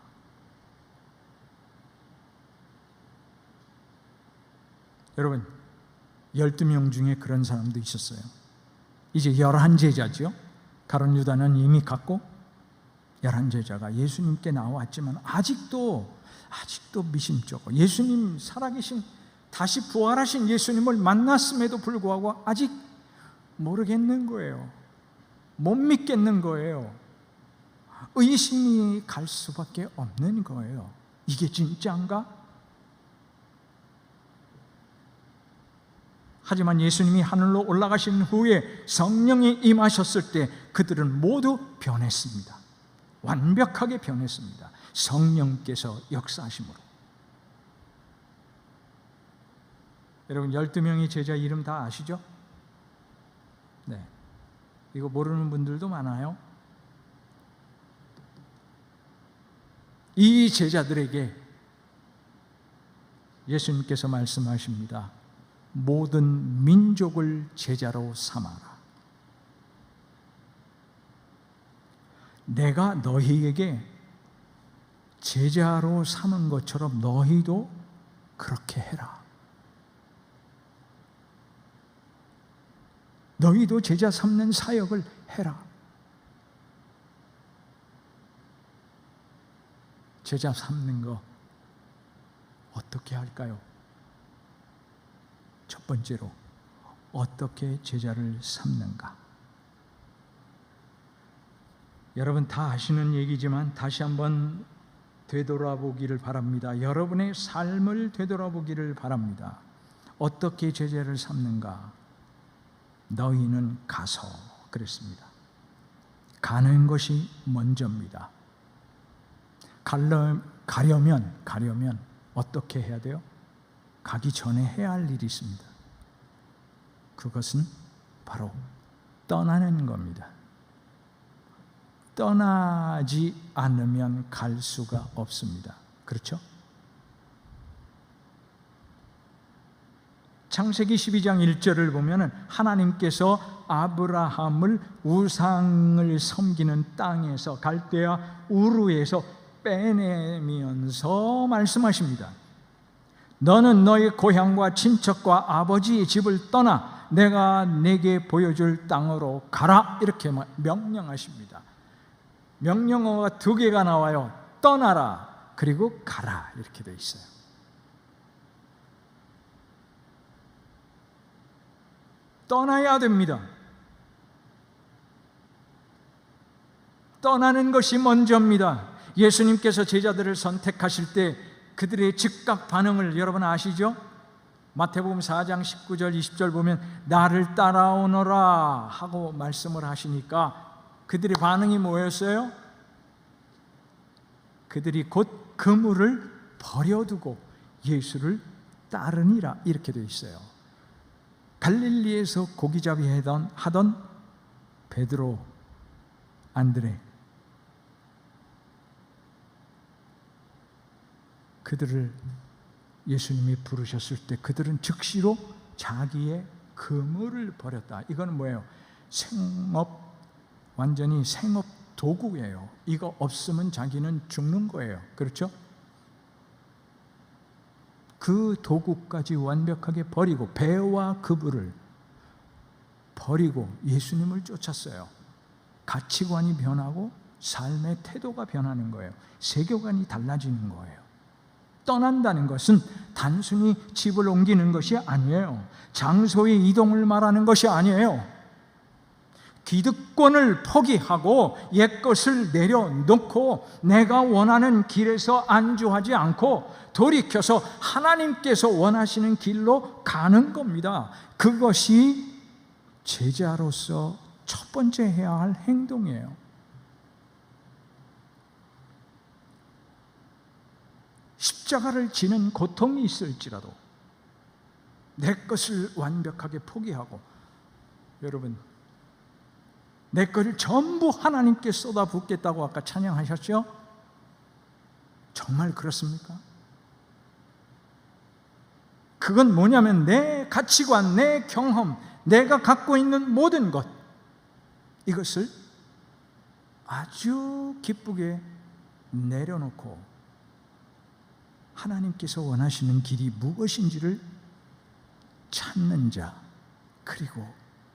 여러분, 12명 중에 그런 사람도 있었어요. 이제 11제자죠. 가룟 유다는 이미 갔고 11제자가 예수님께 나왔지만 아직도 미심쩍어. 예수님 살아계신 다시 부활하신 예수님을 만났음에도 불구하고 아직 모르겠는 거예요. 못 믿겠는 거예요. 의심이 갈 수밖에 없는 거예요. 이게 진짜인가? 하지만 예수님이 하늘로 올라가신 후에 성령이 임하셨을 때 그들은 모두 변했습니다. 완벽하게 변했습니다. 성령께서 역사하심으로. 여러분 12명의 제자 이름 다 아시죠? 네. 이거 모르는 분들도 많아요. 이 제자들에게 예수님께서 말씀하십니다. 모든 민족을 제자로 삼아라. 내가 너희에게 제자로 삼은 것처럼 너희도 그렇게 해라. 너희도 제자 삼는 사역을 해라. 제자 삼는 거 어떻게 할까요? 첫 번째로 어떻게 제자를 삼는가? 여러분 다 아시는 얘기지만 다시 한번 되돌아보기를 바랍니다. 여러분의 삶을 되돌아보기를 바랍니다. 어떻게 제자를 삼는가? 너희는 가서 그랬습니다. 가는 것이 먼저입니다. 가려면 어떻게 해야 돼요? 가기 전에 해야 할 일이 있습니다. 그것은 바로 떠나는 겁니다. 떠나지 않으면 갈 수가 없습니다. 그렇죠? 창세기 12장 1절을 보면 하나님께서 아브라함을 우상을 섬기는 땅에서 갈대아 우르에서 빼내면서 말씀하십니다. 너는 너의 고향과 친척과 아버지의 집을 떠나 내가 내게 보여줄 땅으로 가라. 이렇게 명령하십니다. 명령어가 2개가 나와요. 떠나라 그리고 가라 이렇게 되어 있어요. 떠나야 됩니다. 떠나는 것이 먼저입니다. 예수님께서 제자들을 선택하실 때 그들의 즉각 반응을 여러분 아시죠? 마태복음 4장 19절 20절 보면 나를 따라오너라 하고 말씀을 하시니까 그들의 반응이 뭐였어요? 그들이 곧 그물을 버려두고 예수를 따르니라 이렇게 되어 있어요. 갈릴리에서 고기잡이 하던 베드로, 안드레 그들을 예수님이 부르셨을 때 그들은 즉시로 자기의 그물을 버렸다. 이건 뭐예요? 완전히 생업 도구예요. 이거 없으면 자기는 죽는 거예요. 그렇죠? 그 도구까지 완벽하게 버리고 배와 그물을 버리고 예수님을 쫓았어요. 가치관이 변하고 삶의 태도가 변하는 거예요. 세계관이 달라지는 거예요. 떠난다는 것은 단순히 집을 옮기는 것이 아니에요. 장소의 이동을 말하는 것이 아니에요. 기득권을 포기하고 옛것을 내려놓고 내가 원하는 길에서 안주하지 않고 돌이켜서 하나님께서 원하시는 길로 가는 겁니다. 그것이 제자로서 첫 번째 해야 할 행동이에요. 십자가를 지는 고통이 있을지라도 내 것을 완벽하게 포기하고, 여러분 내 것을 전부 하나님께 쏟아붓겠다고 아까 찬양하셨죠? 정말 그렇습니까? 그건 뭐냐면 내 가치관, 내 경험, 내가 갖고 있는 모든 것, 이것을 아주 기쁘게 내려놓고 하나님께서 원하시는 길이 무엇인지를 찾는 자, 그리고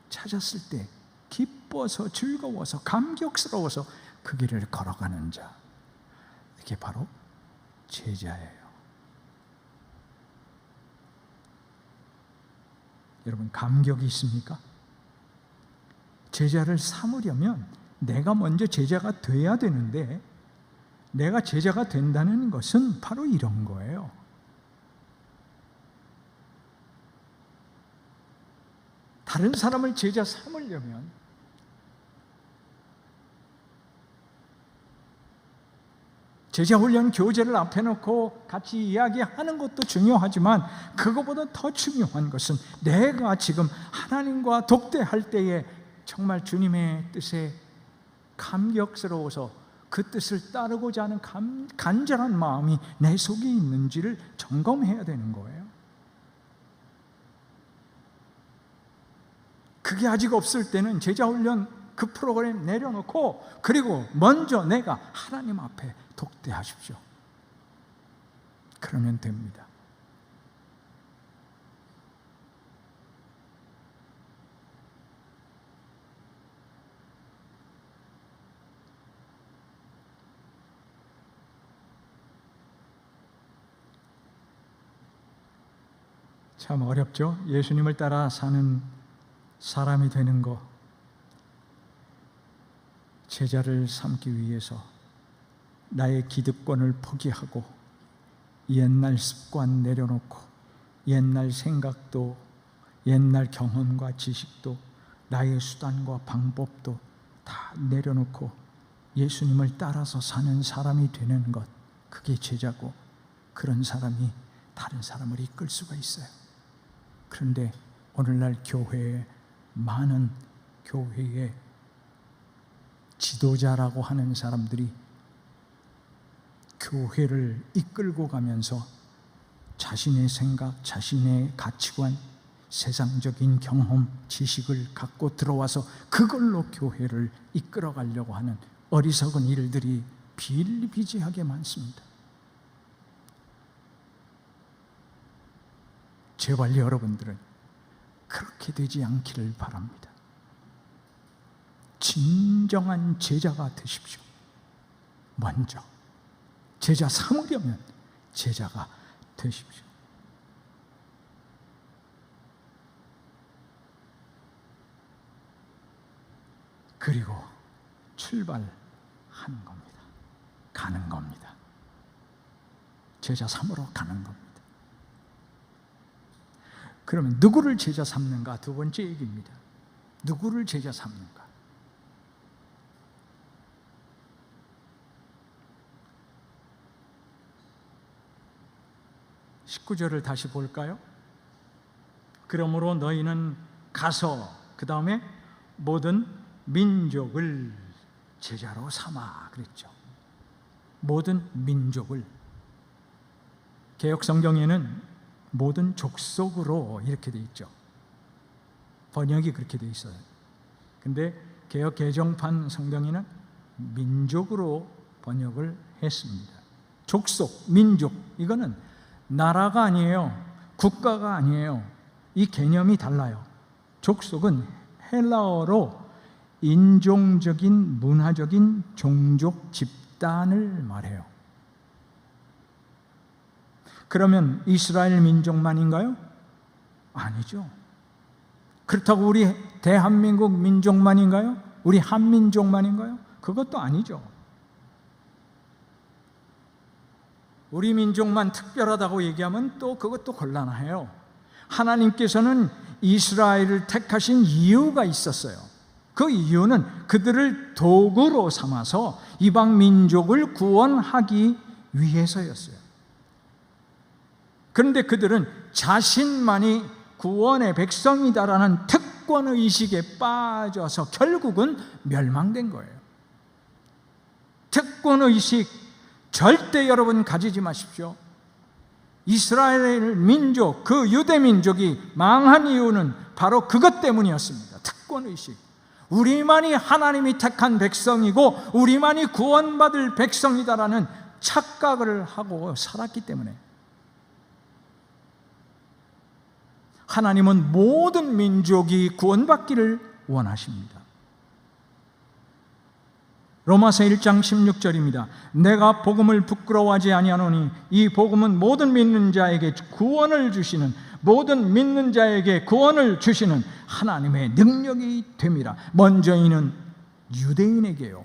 찾았을 때 기뻐서 즐거워서 감격스러워서 그 길을 걸어가는 자, 이게 바로 제자예요. 여러분 감격이 있습니까? 제자를 삼으려면 내가 먼저 제자가 돼야 되는데, 내가 제자가 된다는 것은 바로 이런 거예요. 다른 사람을 제자 삼으려면 제자 훈련 교재를 앞에 놓고 같이 이야기하는 것도 중요하지만 그것보다 더 중요한 것은 내가 지금 하나님과 독대할 때에 정말 주님의 뜻에 감격스러워서 그 뜻을 따르고자 하는 간절한 마음이 내 속에 있는지를 점검해야 되는 거예요. 그게 아직 없을 때는 제자훈련 그 프로그램 내려놓고 그리고 먼저 내가 하나님 앞에 독대하십시오. 그러면 됩니다. 참 어렵죠? 예수님을 따라 사는 사람이 되는 것, 제자를 삼기 위해서 나의 기득권을 포기하고 옛날 습관 내려놓고 옛날 생각도 옛날 경험과 지식도 나의 수단과 방법도 다 내려놓고 예수님을 따라서 사는 사람이 되는 것, 그게 제자고 그런 사람이 다른 사람을 이끌 수가 있어요. 그런데 오늘날 교회에 많은 교회의 지도자라고 하는 사람들이 교회를 이끌고 가면서 자신의 생각, 자신의 가치관, 세상적인 경험, 지식을 갖고 들어와서 그걸로 교회를 이끌어 가려고 하는 어리석은 일들이 비일비재하게 많습니다. 제발 여러분들은 그렇게 되지 않기를 바랍니다. 진정한 제자가 되십시오. 먼저 제자 삼으려면 제자가 되십시오. 그리고 출발하는 겁니다. 가는 겁니다. 제자 삼으러 가는 겁니다. 그러면 누구를 제자 삼는가? 두 번째 얘기입니다. 누구를 제자 삼는가? 19절을 다시 볼까요? 그러므로 너희는 가서 그 다음에 모든 민족을 제자로 삼아 그랬죠. 모든 민족을. 개역 성경에는 모든 족속으로 이렇게 돼 있죠. 번역이 그렇게 돼 있어요. 근데 개역 개정판 성경에는 민족으로 번역을 했습니다. 족속, 민족, 이거는 나라가 아니에요. 국가가 아니에요. 이 개념이 달라요. 족속은 헬라어로 인종적인, 문화적인 종족 집단을 말해요. 그러면 이스라엘 민족만인가요? 아니죠. 그렇다고 우리 대한민국 민족만인가요? 우리 한민족만인가요? 그것도 아니죠. 우리 민족만 특별하다고 얘기하면 또 그것도 곤란해요. 하나님께서는 이스라엘을 택하신 이유가 있었어요. 그 이유는 그들을 도구로 삼아서 이방 민족을 구원하기 위해서였어요. 그런데 그들은 자신만이 구원의 백성이다라는 특권의식에 빠져서 결국은 멸망된 거예요. 특권의식 절대 여러분 가지지 마십시오. 이스라엘 민족, 그 유대 민족이 망한 이유는 바로 그것 때문이었습니다. 특권의식. 우리만이 하나님이 택한 백성이고 우리만이 구원받을 백성이다라는 착각을 하고 살았기 때문에. 하나님은 모든 민족이 구원받기를 원하십니다. 로마서 1장 16절입니다. 내가 복음을 부끄러워하지 아니하노니 이 복음은 모든 믿는 자에게 구원을 주시는, 모든 믿는 자에게 구원을 주시는 하나님의 능력이 됨이라. 먼저 이는 유대인에게요,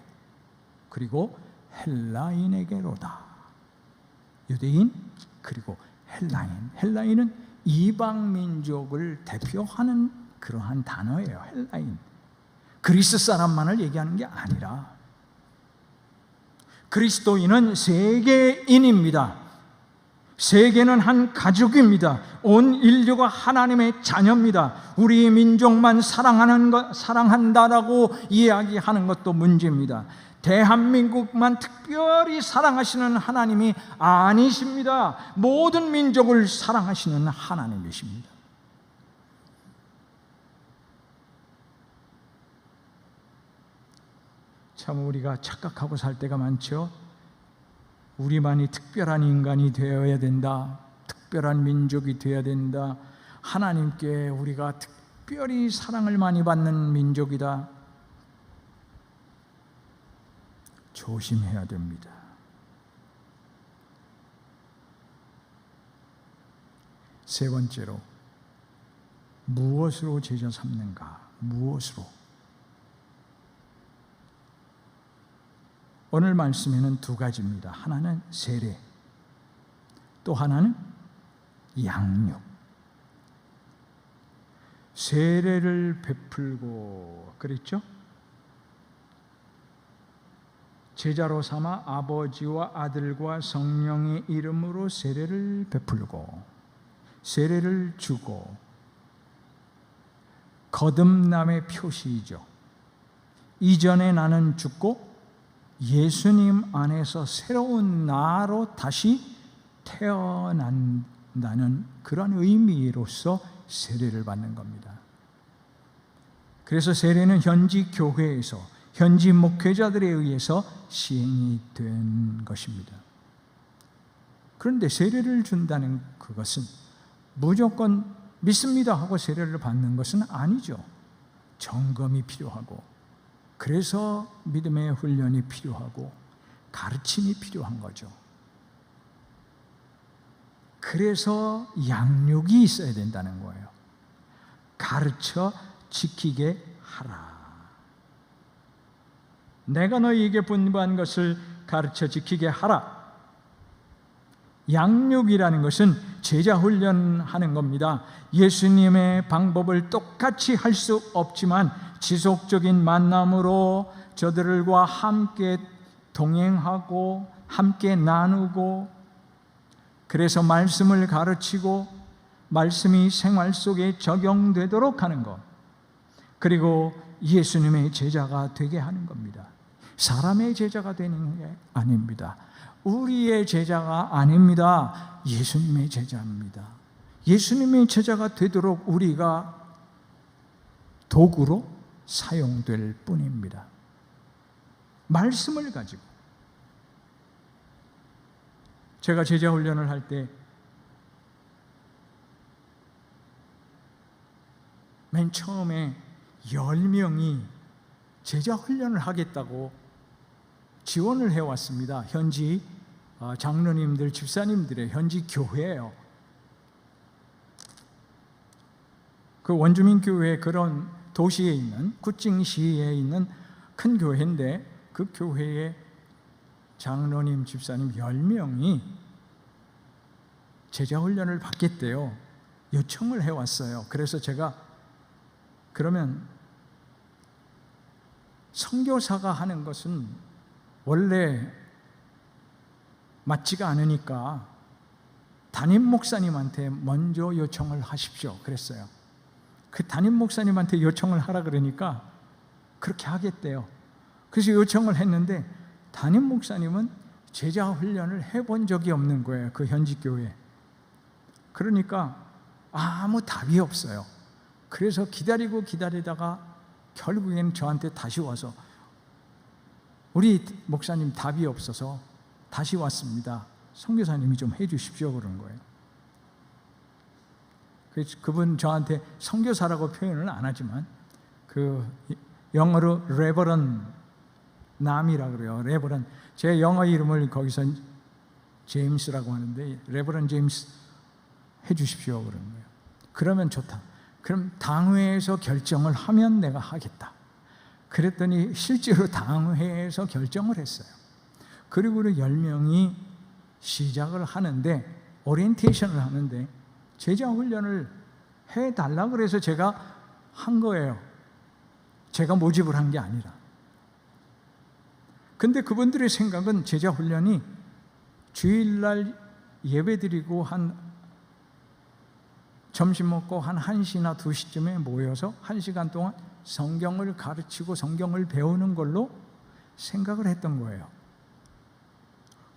그리고 헬라인에게로다. 유대인 그리고 헬라인. 헬라인은 이방 민족을 대표하는 그러한 단어예요. 헬라인. 그리스 사람만을 얘기하는 게 아니라 그리스도인은 세계인입니다. 세계는 한 가족입니다. 온 인류가 하나님의 자녀입니다. 우리 민족만 사랑한다라고 이야기하는 것도 문제입니다. 대한민국만 특별히 사랑하시는 하나님이 아니십니다. 모든 민족을 사랑하시는 하나님이십니다. 참 우리가 착각하고 살 때가 많죠. 우리만이 특별한 인간이 되어야 된다. 특별한 민족이 되어야 된다. 하나님께 우리가 특별히 사랑을 많이 받는 민족이다. 조심해야 됩니다. 세 번째로, 무엇으로 제자 삼는가? 무엇으로? 오늘 말씀에는 두 가지입니다. 하나는 세례, 또 하나는 양육. 세례를 베풀고 그랬죠? 제자로 삼아 아버지와 아들과 성령의 이름으로 세례를 베풀고 세례를 주고, 거듭남의 표시이죠. 이전에 나는 죽고 예수님 안에서 새로운 나로 다시 태어난다는 그런 의미로서 세례를 받는 겁니다. 그래서 세례는 현지 교회에서, 현지 목회자들에 의해서 시행이 된 것입니다. 그런데 세례를 준다는 그것은 무조건 믿습니다 하고 세례를 받는 것은 아니죠. 점검이 필요하고, 그래서 믿음의 훈련이 필요하고 가르침이 필요한 거죠. 그래서 양육이 있어야 된다는 거예요. 가르쳐 지키게 하라. 내가 너희에게 분부한 것을 가르쳐 지키게 하라. 양육이라는 것은 제자 훈련하는 겁니다. 예수님의 방법을 똑같이 할 수 없지만 지속적인 만남으로 저들과 함께 동행하고 함께 나누고, 그래서 말씀을 가르치고 말씀이 생활 속에 적용되도록 하는 것, 그리고 예수님의 제자가 되게 하는 겁니다. 사람의 제자가 되는 게 아닙니다. 우리의 제자가 아닙니다. 예수님의 제자입니다. 예수님의 제자가 되도록 우리가 도구로 사용될 뿐입니다. 말씀을 가지고. 제가 제자 훈련을 할 때 맨 처음에 10명이 제자 훈련을 하겠다고 지원을 해왔습니다. 현지 장로님들, 집사님들의 현지 교회예요. 그 원주민 교회, 그런 도시에 있는, 쿠칭시에 있는 큰 교회인데, 그 교회에 장로님, 집사님 10명이 제자 훈련을 받겠대요. 요청을 해왔어요. 그래서 제가, 그러면 선교사가 하는 것은 원래 맞지가 않으니까 담임 목사님한테 먼저 요청을 하십시오 그랬어요. 그 담임 목사님한테 요청을 하라 그러니까 그렇게 하겠대요. 그래서 요청을 했는데 담임 목사님은 제자 훈련을 해본 적이 없는 거예요. 그 현지 교회에. 그러니까 아무 답이 없어요. 그래서 기다리다가 결국에는 저한테 다시 와서, 우리 목사님 답이 없어서 다시 왔습니다. 선교사님이 좀 해주십시오 그런 거예요. 그분 저한테 선교사라고 표현을 안 하지만 그 영어로 레버런 남이라고 그래요. 레버런. 제 영어 이름을 거기서 제임스라고 하는데 레버런 제임스 해주십시오 그런 거예요. 그러면 좋다. 그럼 당회에서 결정을 하면 내가 하겠다. 그랬더니 실제로 당회에서 결정을 했어요. 그리고 우리 10명이 시작을 하는데, 오리엔테이션을 하는데 제자 훈련을 해달라고 그래서 제가 한 거예요. 제가 모집을 한 게 아니라. 근데 그분들의 생각은 제자 훈련이 주일날 예배드리고 한 점심 먹고 한 1시나 2시쯤에 모여서 1시간 동안 성경을 가르치고 성경을 배우는 걸로 생각을 했던 거예요.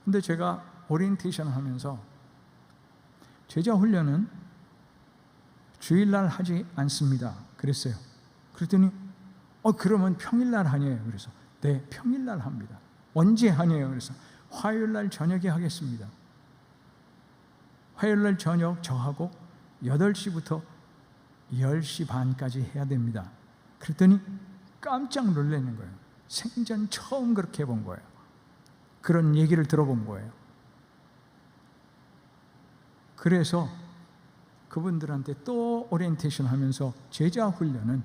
근데 제가 오리엔테이션을 하면서 제자 훈련은 주일날 하지 않습니다. 그랬어요. 그랬더니 그러면 평일날 하냐요? 그래서 네, 평일날 합니다. 언제 하냐요? 그래서 화요일날 저녁에 하겠습니다. 화요일날 저녁 저하고 8시부터 10시 반까지 해야 됩니다. 그랬더니 깜짝 놀라는 거예요. 생전 처음 그렇게 해본 거예요. 그런 얘기를 들어본 거예요. 그래서 그분들한테 또 오리엔테이션 하면서 제자 훈련은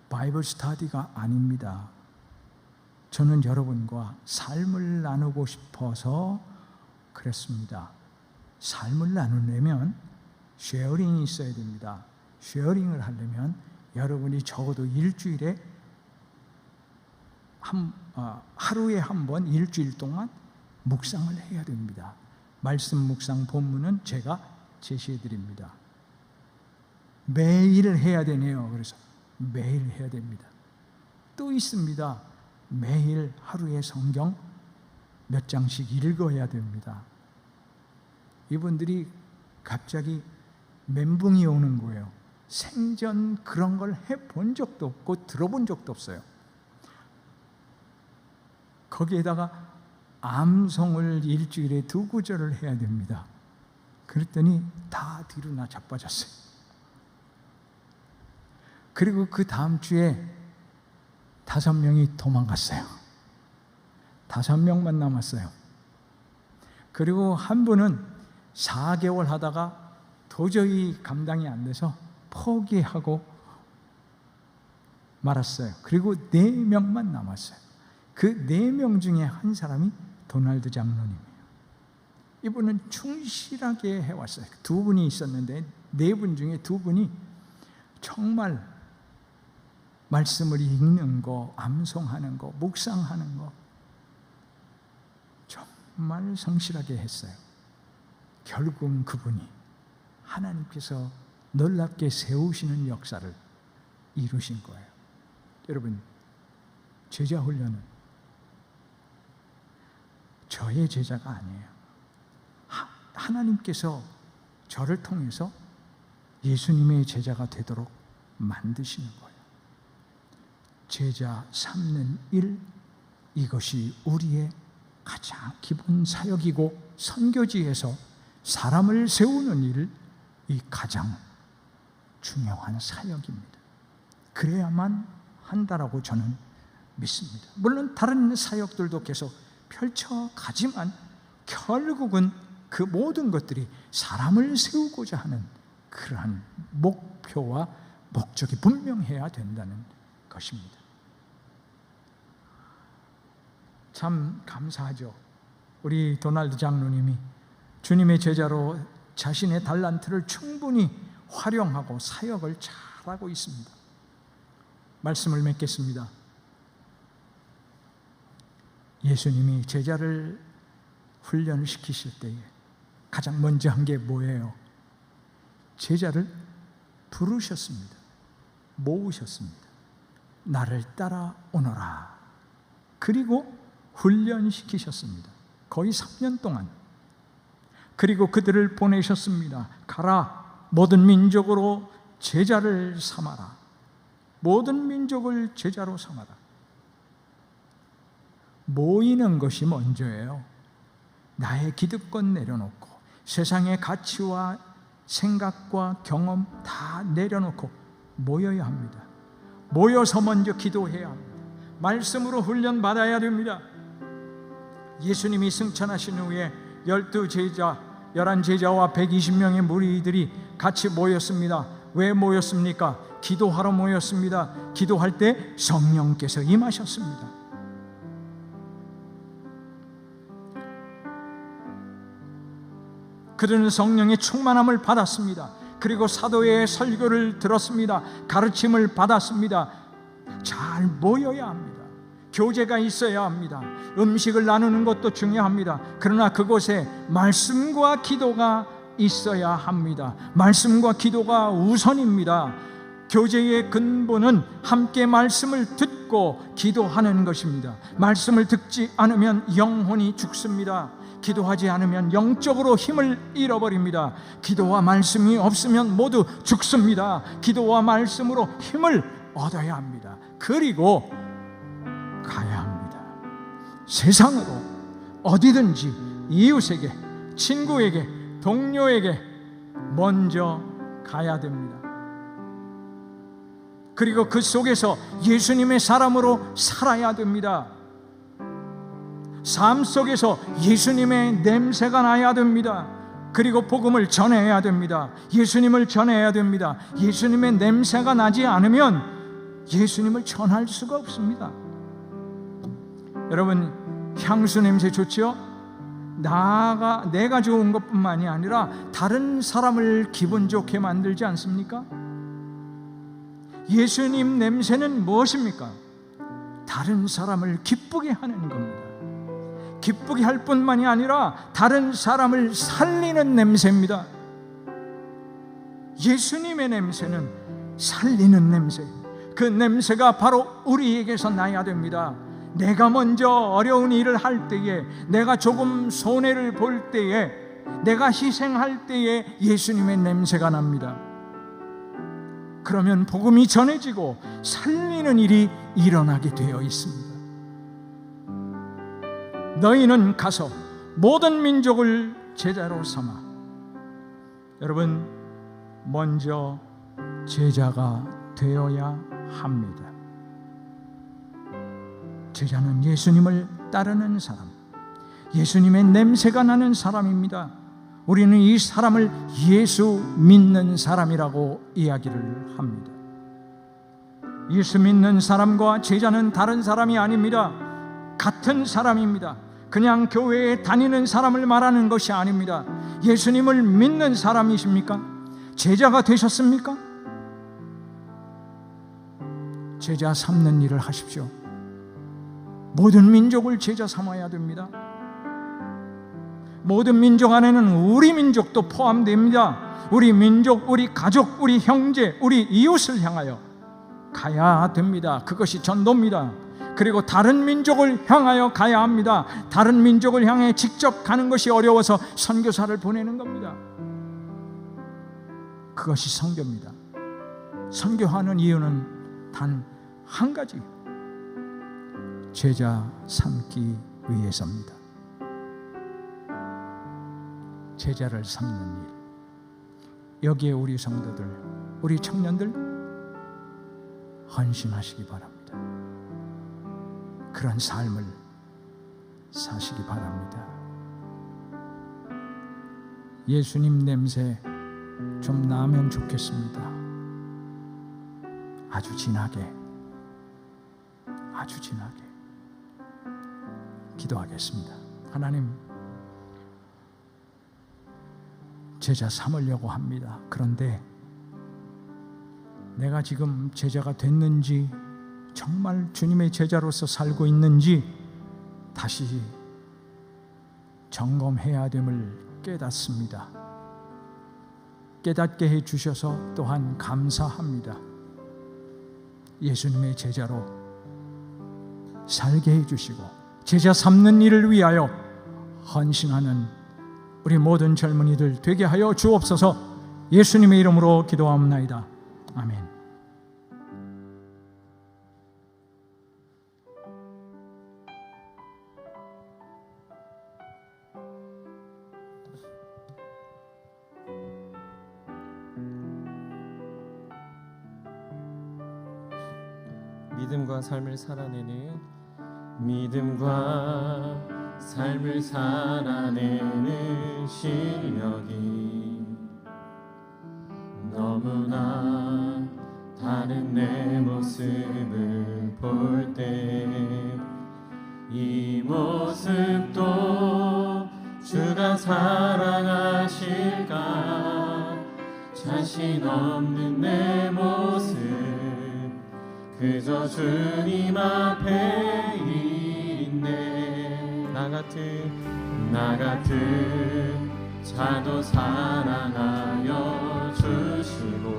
바이블 스터디가 아닙니다. 저는 여러분과 삶을 나누고 싶어서 그랬습니다. 삶을 나누려면 쉐어링이 있어야 됩니다. 쉐어링을 하려면 여러분이 적어도 일주일에 하루에 한 번 일주일 동안 묵상을 해야 됩니다. 말씀 묵상 본문은 제가 제시해 드립니다. 매일 해야 되네요. 그래서 매일 해야 됩니다. 또 있습니다. 매일 하루에 성경 몇 장씩 읽어야 됩니다. 이분들이 갑자기 멘붕이 오는 거예요. 생전 그런 걸 해본 적도 없고 들어본 적도 없어요. 거기에다가 암송을 일주일에 2구절을 해야 됩니다. 그랬더니 다 뒤로 나 자빠졌어요. 그리고 그 다음 주에 5명이 도망갔어요. 5명만 남았어요. 그리고 한 분은 4개월 하다가 도저히 감당이 안 돼서 포기하고 말았어요. 그리고 4명만 남았어요. 그 4명 중에 한 사람이 도널드 장로님이에요. 이분은 충실하게 해왔어요. 2분이 있었는데 4분 중에 2분이 정말 말씀을 읽는 거, 암송하는 거, 묵상하는 거 정말 성실하게 했어요. 결국은 그분이 하나님께서 놀랍게 세우시는 역사를 이루신 거예요. 여러분, 제자 훈련은 저의 제자가 아니에요. 하나님께서 저를 통해서 예수님의 제자가 되도록 만드시는 거예요. 제자 삼는 일, 이것이 우리의 가장 기본 사역이고 선교지에서 사람을 세우는 일이 가장 중요한 사역입니다. 그래야만 한다라고 저는 믿습니다. 물론 다른 사역들도 계속 펼쳐가지만 결국은 그 모든 것들이 사람을 세우고자 하는 그러한 목표와 목적이 분명해야 된다는 것입니다. 참 감사하죠. 우리 도널드 장로님이 주님의 제자로 자신의 달란트를 충분히 활용하고 사역을 잘하고 있습니다. 말씀을 맺겠습니다. 예수님이 제자를 훈련을 시키실 때에 가장 먼저 한 게 뭐예요? 제자를 부르셨습니다. 모으셨습니다. 나를 따라오너라. 그리고 훈련시키셨습니다. 거의 3년 동안. 그리고 그들을 보내셨습니다. 가라, 모든 민족으로 제자를 삼아라. 모든 민족을 제자로 삼아라. 모이는 것이 먼저예요. 나의 기득권 내려놓고 세상의 가치와 생각과 경험 다 내려놓고 모여야 합니다. 모여서 먼저 기도해야 합니다. 말씀으로 훈련받아야 됩니다. 예수님이 승천하신 후에 11제자와 120명의 무리들이 같이 모였습니다. 왜 모였습니까? 기도하러 모였습니다. 기도할 때 성령께서 임하셨습니다. 그들은 성령의 충만함을 받았습니다. 그리고 사도의 설교를 들었습니다. 가르침을 받았습니다. 잘 모여야 합니다. 교제가 있어야 합니다. 음식을 나누는 것도 중요합니다. 그러나 그곳에 말씀과 기도가 있어야 합니다. 말씀과 기도가 우선입니다. 교제의 근본은 함께 말씀을 듣고 기도하는 것입니다. 말씀을 듣지 않으면 영혼이 죽습니다. 기도하지 않으면 영적으로 힘을 잃어버립니다. 기도와 말씀이 없으면 모두 죽습니다. 기도와 말씀으로 힘을 얻어야 합니다. 그리고 가야 합니다. 세상으로 어디든지 이웃에게, 친구에게, 동료에게 먼저 가야 됩니다. 그리고 그 속에서 예수님의 사람으로 살아야 됩니다. 삶 속에서 예수님의 냄새가 나야 됩니다. 그리고 복음을 전해야 됩니다. 예수님을 전해야 됩니다. 예수님의 냄새가 나지 않으면 예수님을 전할 수가 없습니다. 여러분, 향수 냄새 좋죠? 내가 좋은 것뿐만이 아니라 다른 사람을 기분 좋게 만들지 않습니까? 예수님 냄새는 무엇입니까? 다른 사람을 기쁘게 하는 겁니다. 기쁘게 할 뿐만이 아니라 다른 사람을 살리는 냄새입니다. 예수님의 냄새는 살리는 냄새. 그 냄새가 바로 우리에게서 나야 됩니다. 내가 먼저 어려운 일을 할 때에, 내가 조금 손해를 볼 때에, 내가 희생할 때에 예수님의 냄새가 납니다. 그러면 복음이 전해지고 살리는 일이 일어나게 되어 있습니다. 너희는 가서 모든 민족을 제자로 삼아. 여러분, 먼저 제자가 되어야 합니다. 제자는 예수님을 따르는 사람, 예수님의 냄새가 나는 사람입니다. 우리는 이 사람을 예수 믿는 사람이라고 이야기를 합니다. 예수 믿는 사람과 제자는 다른 사람이 아닙니다. 같은 사람입니다. 그냥 교회에 다니는 사람을 말하는 것이 아닙니다. 예수님을 믿는 사람이십니까? 제자가 되셨습니까? 제자 삼는 일을 하십시오. 모든 민족을 제자 삼아야 됩니다. 모든 민족 안에는 우리 민족도 포함됩니다. 우리 민족, 우리 가족, 우리 형제, 우리 이웃을 향하여 가야 됩니다. 그것이 전도입니다. 그리고 다른 민족을 향하여 가야 합니다. 다른 민족을 향해 직접 가는 것이 어려워서 선교사를 보내는 겁니다. 그것이 선교입니다. 선교하는 이유는 단 한 가지, 제자 삼기 위해서입니다. 제자를 삼는 일, 여기에 우리 성도들, 우리 청년들 헌신하시기 바랍니다. 그런 삶을 사시기 바랍니다. 예수님 냄새 좀 나면 좋겠습니다. 아주 진하게, 아주 진하게 기도하겠습니다. 하나님, 제자 삼으려고 합니다. 그런데 내가 지금 제자가 됐는지, 정말 주님의 제자로서 살고 있는지 다시 점검해야 됨을 깨닫습니다. 깨닫게 해주셔서 또한 감사합니다. 예수님의 제자로 살게 해주시고 제자 삼는 일을 위하여 헌신하는 우리 모든 젊은이들 되게 하여 주옵소서. 예수님의 이름으로 기도하옵나이다. 아멘. 믿음과 삶을 살아내는, 믿음과 삶을 살아내는 실력이 너무나 다른 내 모습을 볼 때 이 모습도 주가 사랑하실까, 자신 없는 내 모습 그저 주님 앞에 있네. 나 같은 자도 사랑하여 주시고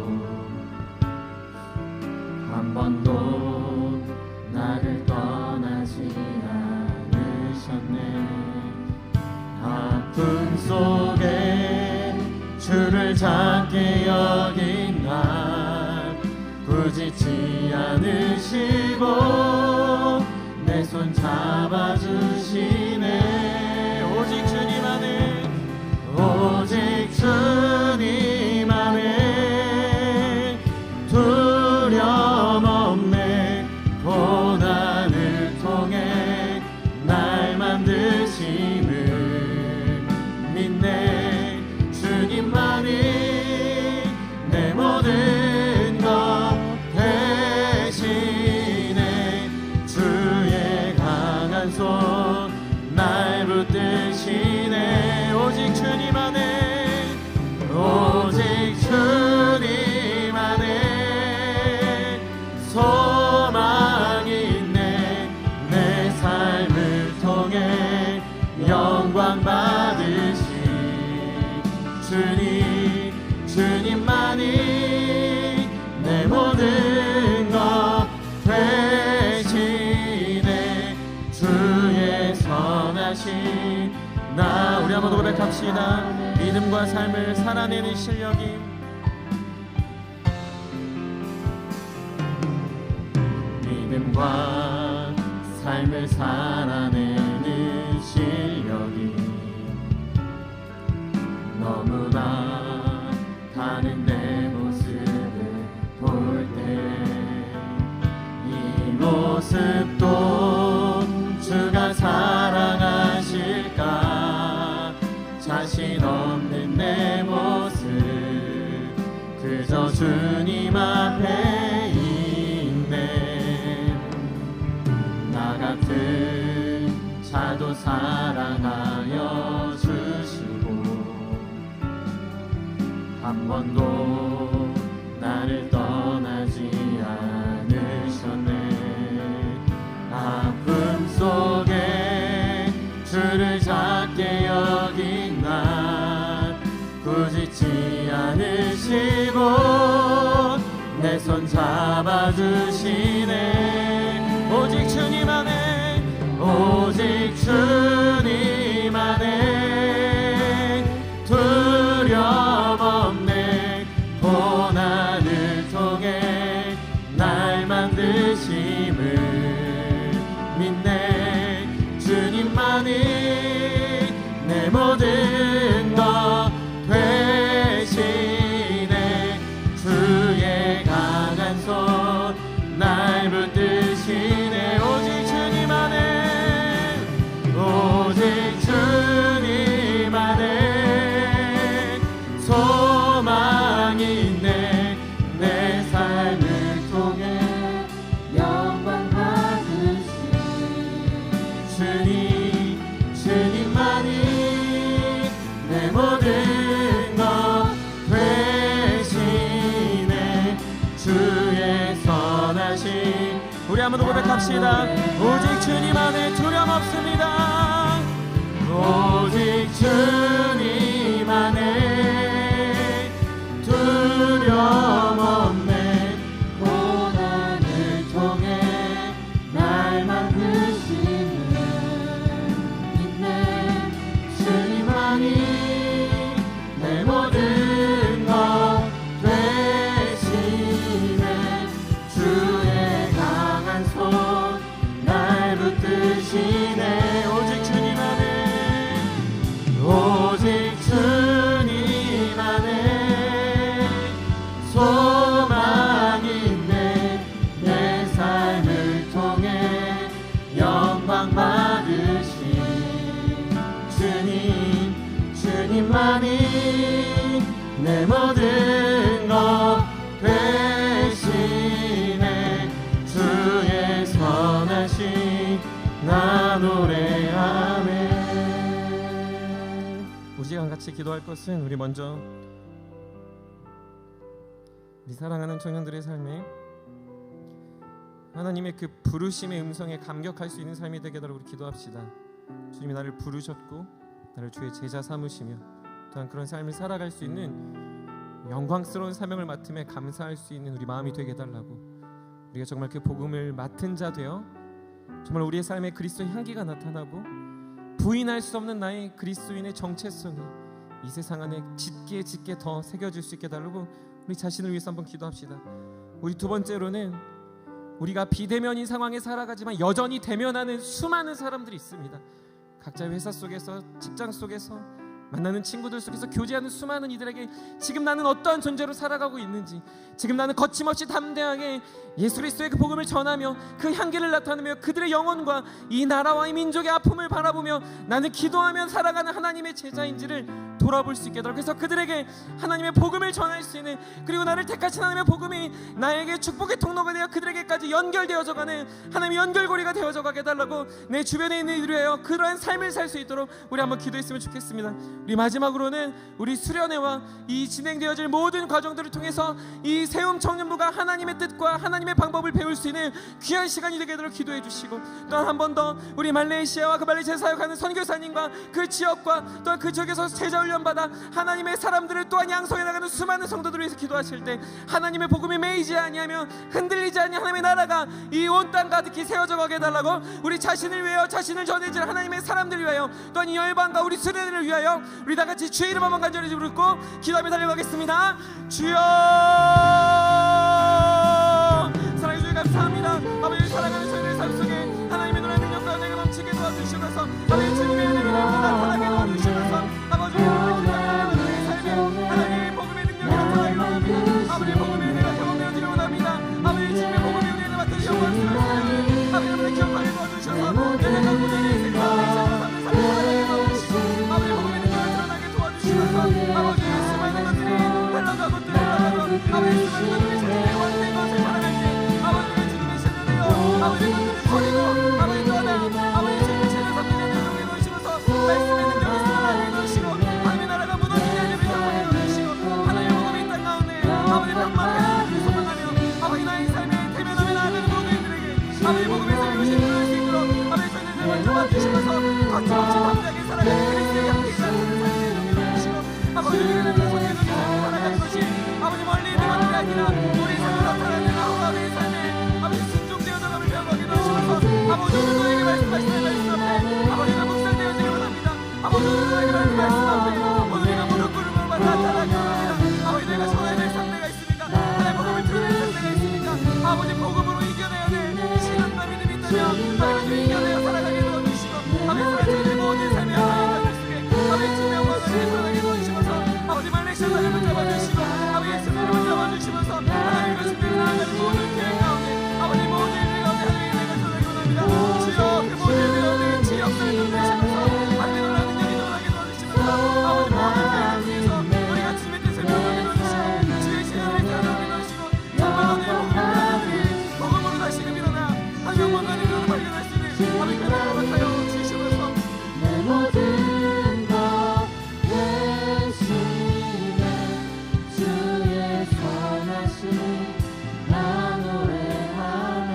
한 번도 나를 떠나지 않으셨네. 아픔 속에 주를 작게 여긴 날 부지치 않으시고 내 손 잡아주시네. 오직 주님 안에 오직 주님 안에 두려움 없네. 고난을 통해 날 만드심을 믿네. 주님만이 내 모든 것 대신에 주의 강한 손 날 붙드시네. 오직 주님 안에 오직 주님 안에 소망이 있네. 내 삶을 통해 영광 받으시 주님만이 내 모든 것 대신에 주의 선하신 나. 우리 한번 고백합시다. 믿음과 삶을 살아내는 실력이 믿음과 삶을 살아내는 실력이 너무나 다른 내 모습을 볼 때 이 모습도 주가 사랑하실까. 자신 없는 내 모습 그저 주님 앞에 있네. 나 같은 자도 사랑하여 주시고 한 번도 나를 떠나지 않으셨네. 아픔 속에 주를 작게 여긴 날 부지치 않으시고 내 손 잡아주시네. 오직 주님 안에 오직 주님 안에 두려움 없네. 고난을 통해 날 만드심을 믿네. 주님만이 내 모든 것 되시네. 주의 강한 손 날 붙드시네. 오직 주님 안에 오직 주님 안에 소망이 있네. 내 삶을 통해 영광 받으시 주님만이 내 모든 것 되시네. 주의 선하신 우리 한번 고백합시다. 오직 주님 안에 두려움 없습니다. 오직 주님 안에 두려움 없네. 고난을 통해 날 만드시는 믿네. 주님만이 내 모든 것 되시네. 주의 강한 손 날 붙드시네. 오직 주님 안에 오직 주님 안에 소망이 있네. 내 삶을 통해 영광 받으신 주님만이 내 모든 것 되시네. 주의 선하신 나 노래하네. 우리 시간 같이 기도할 것은 우리 먼저 우리 사랑하는 청년들의 삶에 하나님의 그 부르심의 음성에 감격할 수 있는 삶이 되게 해달라고 우리 기도합시다. 주님이 나를 부르셨고 나를 주의 제자 삼으시며 또한 그런 삶을 살아갈 수 있는 영광스러운 사명을 맡음에 감사할 수 있는 우리 마음이 되게 해달라고, 우리가 정말 그 복음을 맡은 자 되어 정말 우리의 삶에 그리스도의 향기가 나타나고 부인할 수 없는 나의 그리스도인의 정체성이 이 세상 안에 짙게 더 새겨질 수 있게 해달라고 우리 자신을 위해서 한번 기도합시다. 우리 두 번째로는 우리가 비대면인 상황에 살아가지만 여전히 대면하는 수많은 사람들이 있습니다. 각자의 회사 속에서, 직장 속에서, 만나는 친구들 속에서 교제하는 수많은 이들에게 지금 나는 어떠한 존재로 살아가고 있는지, 지금 나는 거침없이 담대하게 예수 그리스도의 그 복음을 전하며 그 향기를 나타내며 그들의 영혼과 이 나라와 이 민족의 아픔을 바라보며 나는 기도하며 살아가는 하나님의 제자인지를 돌아볼 수 있게 해달라고, 그래서 그들에게 하나님의 복음을 전할 수 있는, 그리고 나를 택하신 하나님의 복음이 나에게 축복의 통로가 되어 그들에게까지 연결되어져 가는 하나님의 연결고리가 되어져 가게 해달라고, 내 주변에 있는 이들을 위하여 그러한 삶을 살 수 있도록 우리 한번 기도했으면 좋겠습니다. 우리 마지막으로는 우리 수련회와 이 진행되어질 모든 과정들을 통해서 이 세움 청년부가 하나님의 뜻과 하나님의 방법을 배울 수 있는 귀한 시간이 되게 하도록 기도해 주시고, 또한 한 번 더 우리 말레이시아와 그 말레이시아 사역하는 선교사님과 그 지역과 또한 그 지역에서 제자 훈련받아 하나님의 사람들을 또한 양성해 나가는 수많은 성도들을 위해서 기도하실 때 하나님의 복음이 매이지 아니하며 흔들리지 아니 하나님의 나라가 이 온 땅 가득히 세워져 가게 해달라고, 우리 자신을 위하여, 자신을 전해질 하나님의 사람들을 위하여, 또한 이 열방과 우리 수련회를 위하여 우리 다 같이 주의 이름 한번 간절히 부르고 기도하며 달려가겠습니다. 주여, 사랑해 주님 감사합니다. 아버지, 사랑하는 저희들의 삶 속에 하나님의 노래 능력과 은혜가 넘치게 도와주시면서 아버지 주님의 은혜가 나타나게 도와주시면서 아버지 우리의 삶에 하나님의 복음의 능력이 나타나게 도와주시고 아버지 복음의 은혜가 경험되어지길 원합니다. 아버지 주님의 복음의 은혜를 맡은 영광스러운 아버지 여러분의 기억하게 도와주셔서 내가 고난의 생각을 삶을 살아가게 도와주시고 아버지 복음의 능력을 드러나게 도와주시면서 아버지 수많은 것들이 흘러가고 들어가고 아버지 수많은 것들이 자신의 원된 것을 살아갈 때 아버지가 주님의 신뢰되어 아버지 것들을 버리고 아버지 떠나 아버지 주님의 신뢰 삼는 능력을 놓으시면서 말씀의 능력을 살아가게 놓으시고 하나님의 나라가 무너지지 않으면 영원히 놓으시고 하나님의 복음이 땅 가운데 아버지 평만하게 소망하며 아버지 나의 삶에 대면하며 나아가는 모든 이들에게 아버지 복음의 삶을 실천할 수 있도록 아버지 저희들 삶을 도와주시면서 거침없이 담대하게 살아가는 그리스도의 향기가 삶을 놓으시고 아버지 우리가 나는 선교적인 삶을 살아가는 것이 아버지 멀리 있는 것들이 아니라 우리 삶을 나타나는 아버지의 삶에 아버지 순종되어져감을 배워가게 도와주셔서 아버지 오늘 너에게 말씀하시는 말씀 앞에 아버지가 묵상되어지길 원합니다. 아버지 오늘 너에게 말씀 앞에 오늘 우리가 무릎 꿇음으로 나타나게 원합니다. 아버지 내가 전해야 될 상대가 있습니까? 하나님의 복음을 드러낼 상대가 있습니까? 아버지 복음으로 이겨내야 될 신앙과 믿음이 있다면 아버지 이겨내어 살아가게 도와주시고 아버지 사랑하는 모든 삶의 하나님 속에 아버지 주님의 영광을 드러나게 도와주시면서 아버지 말레이시아 사람을 잡아주시고 아버지 예수님을 잡아주시면서 하나님과 준비를 나아가는 모든 계획 가운데 아버지 모든 일 가운데 하나님의 은혜가 드러나게 원합니다. 주여 그 모든 일 가운데 지 역사를 드러내시면서 하나님의 놀라운 능력이 드러나게 도와주시면서 아버지 모든 계획을 위해서 우리가 주님의 뜻을 변하게 도와주시고 주의 신앙을 변하게 도와주시고 정말로 내 복음을 복음으로 다시금 일어나 한 명만간 일어나 발견할 수 있는 아버지 그날을 허락하여 주시면서 내 모든 것 대신에 주의 선하심을 나 노래하네.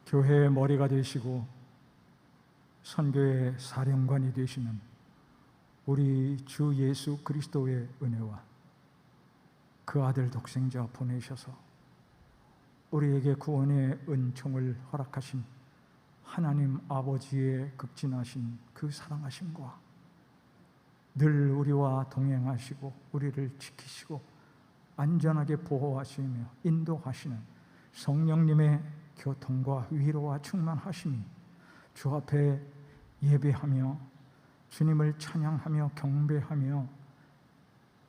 교회의 머리가 되시고 선교의 사령관이 되시는 우리 주 예수 그리스도의 은혜와 그 아들 독생자 보내셔서 우리에게 구원의 은총을 허락하신 하나님 아버지의 극진하신 그 사랑하심과 늘 우리와 동행하시고 우리를 지키시고 안전하게 보호하시며 인도하시는 성령님의 교통과 위로와 충만하심이 주 앞에 예배하며 주님을 찬양하며 경배하며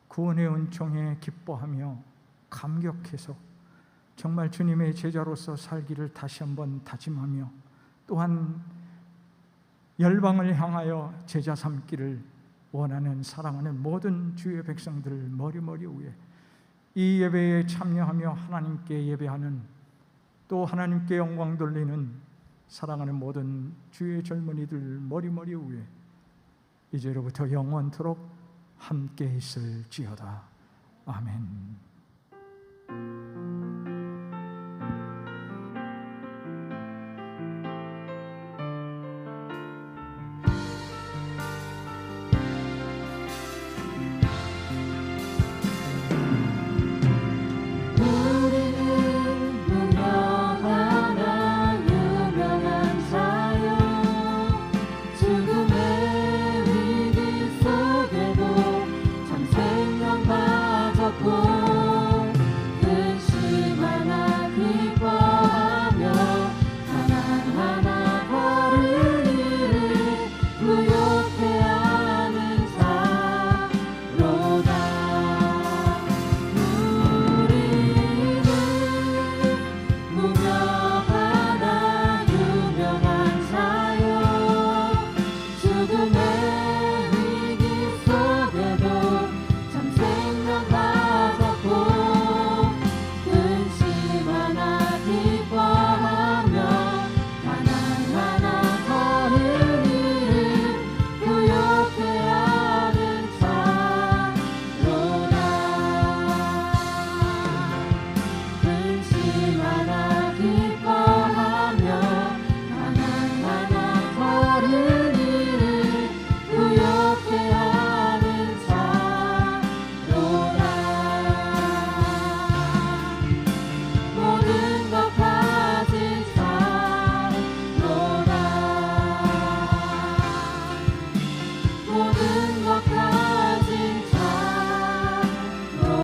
구원의 은총에 기뻐하며 감격해서 정말 주님의 제자로서 살기를 다시 한번 다짐하며 또한 열방을 향하여 제자 삼기를 원하는 사랑하는 모든 주의 백성들 머리머리 위에 이 예배에 참여하며 하나님께 예배하는, 또 하나님께 영광 돌리는 사랑하는 모든 주의 젊은이들 머리머리 위에 이제로부터 영원토록 함께 있을지어다. 아멘. 모든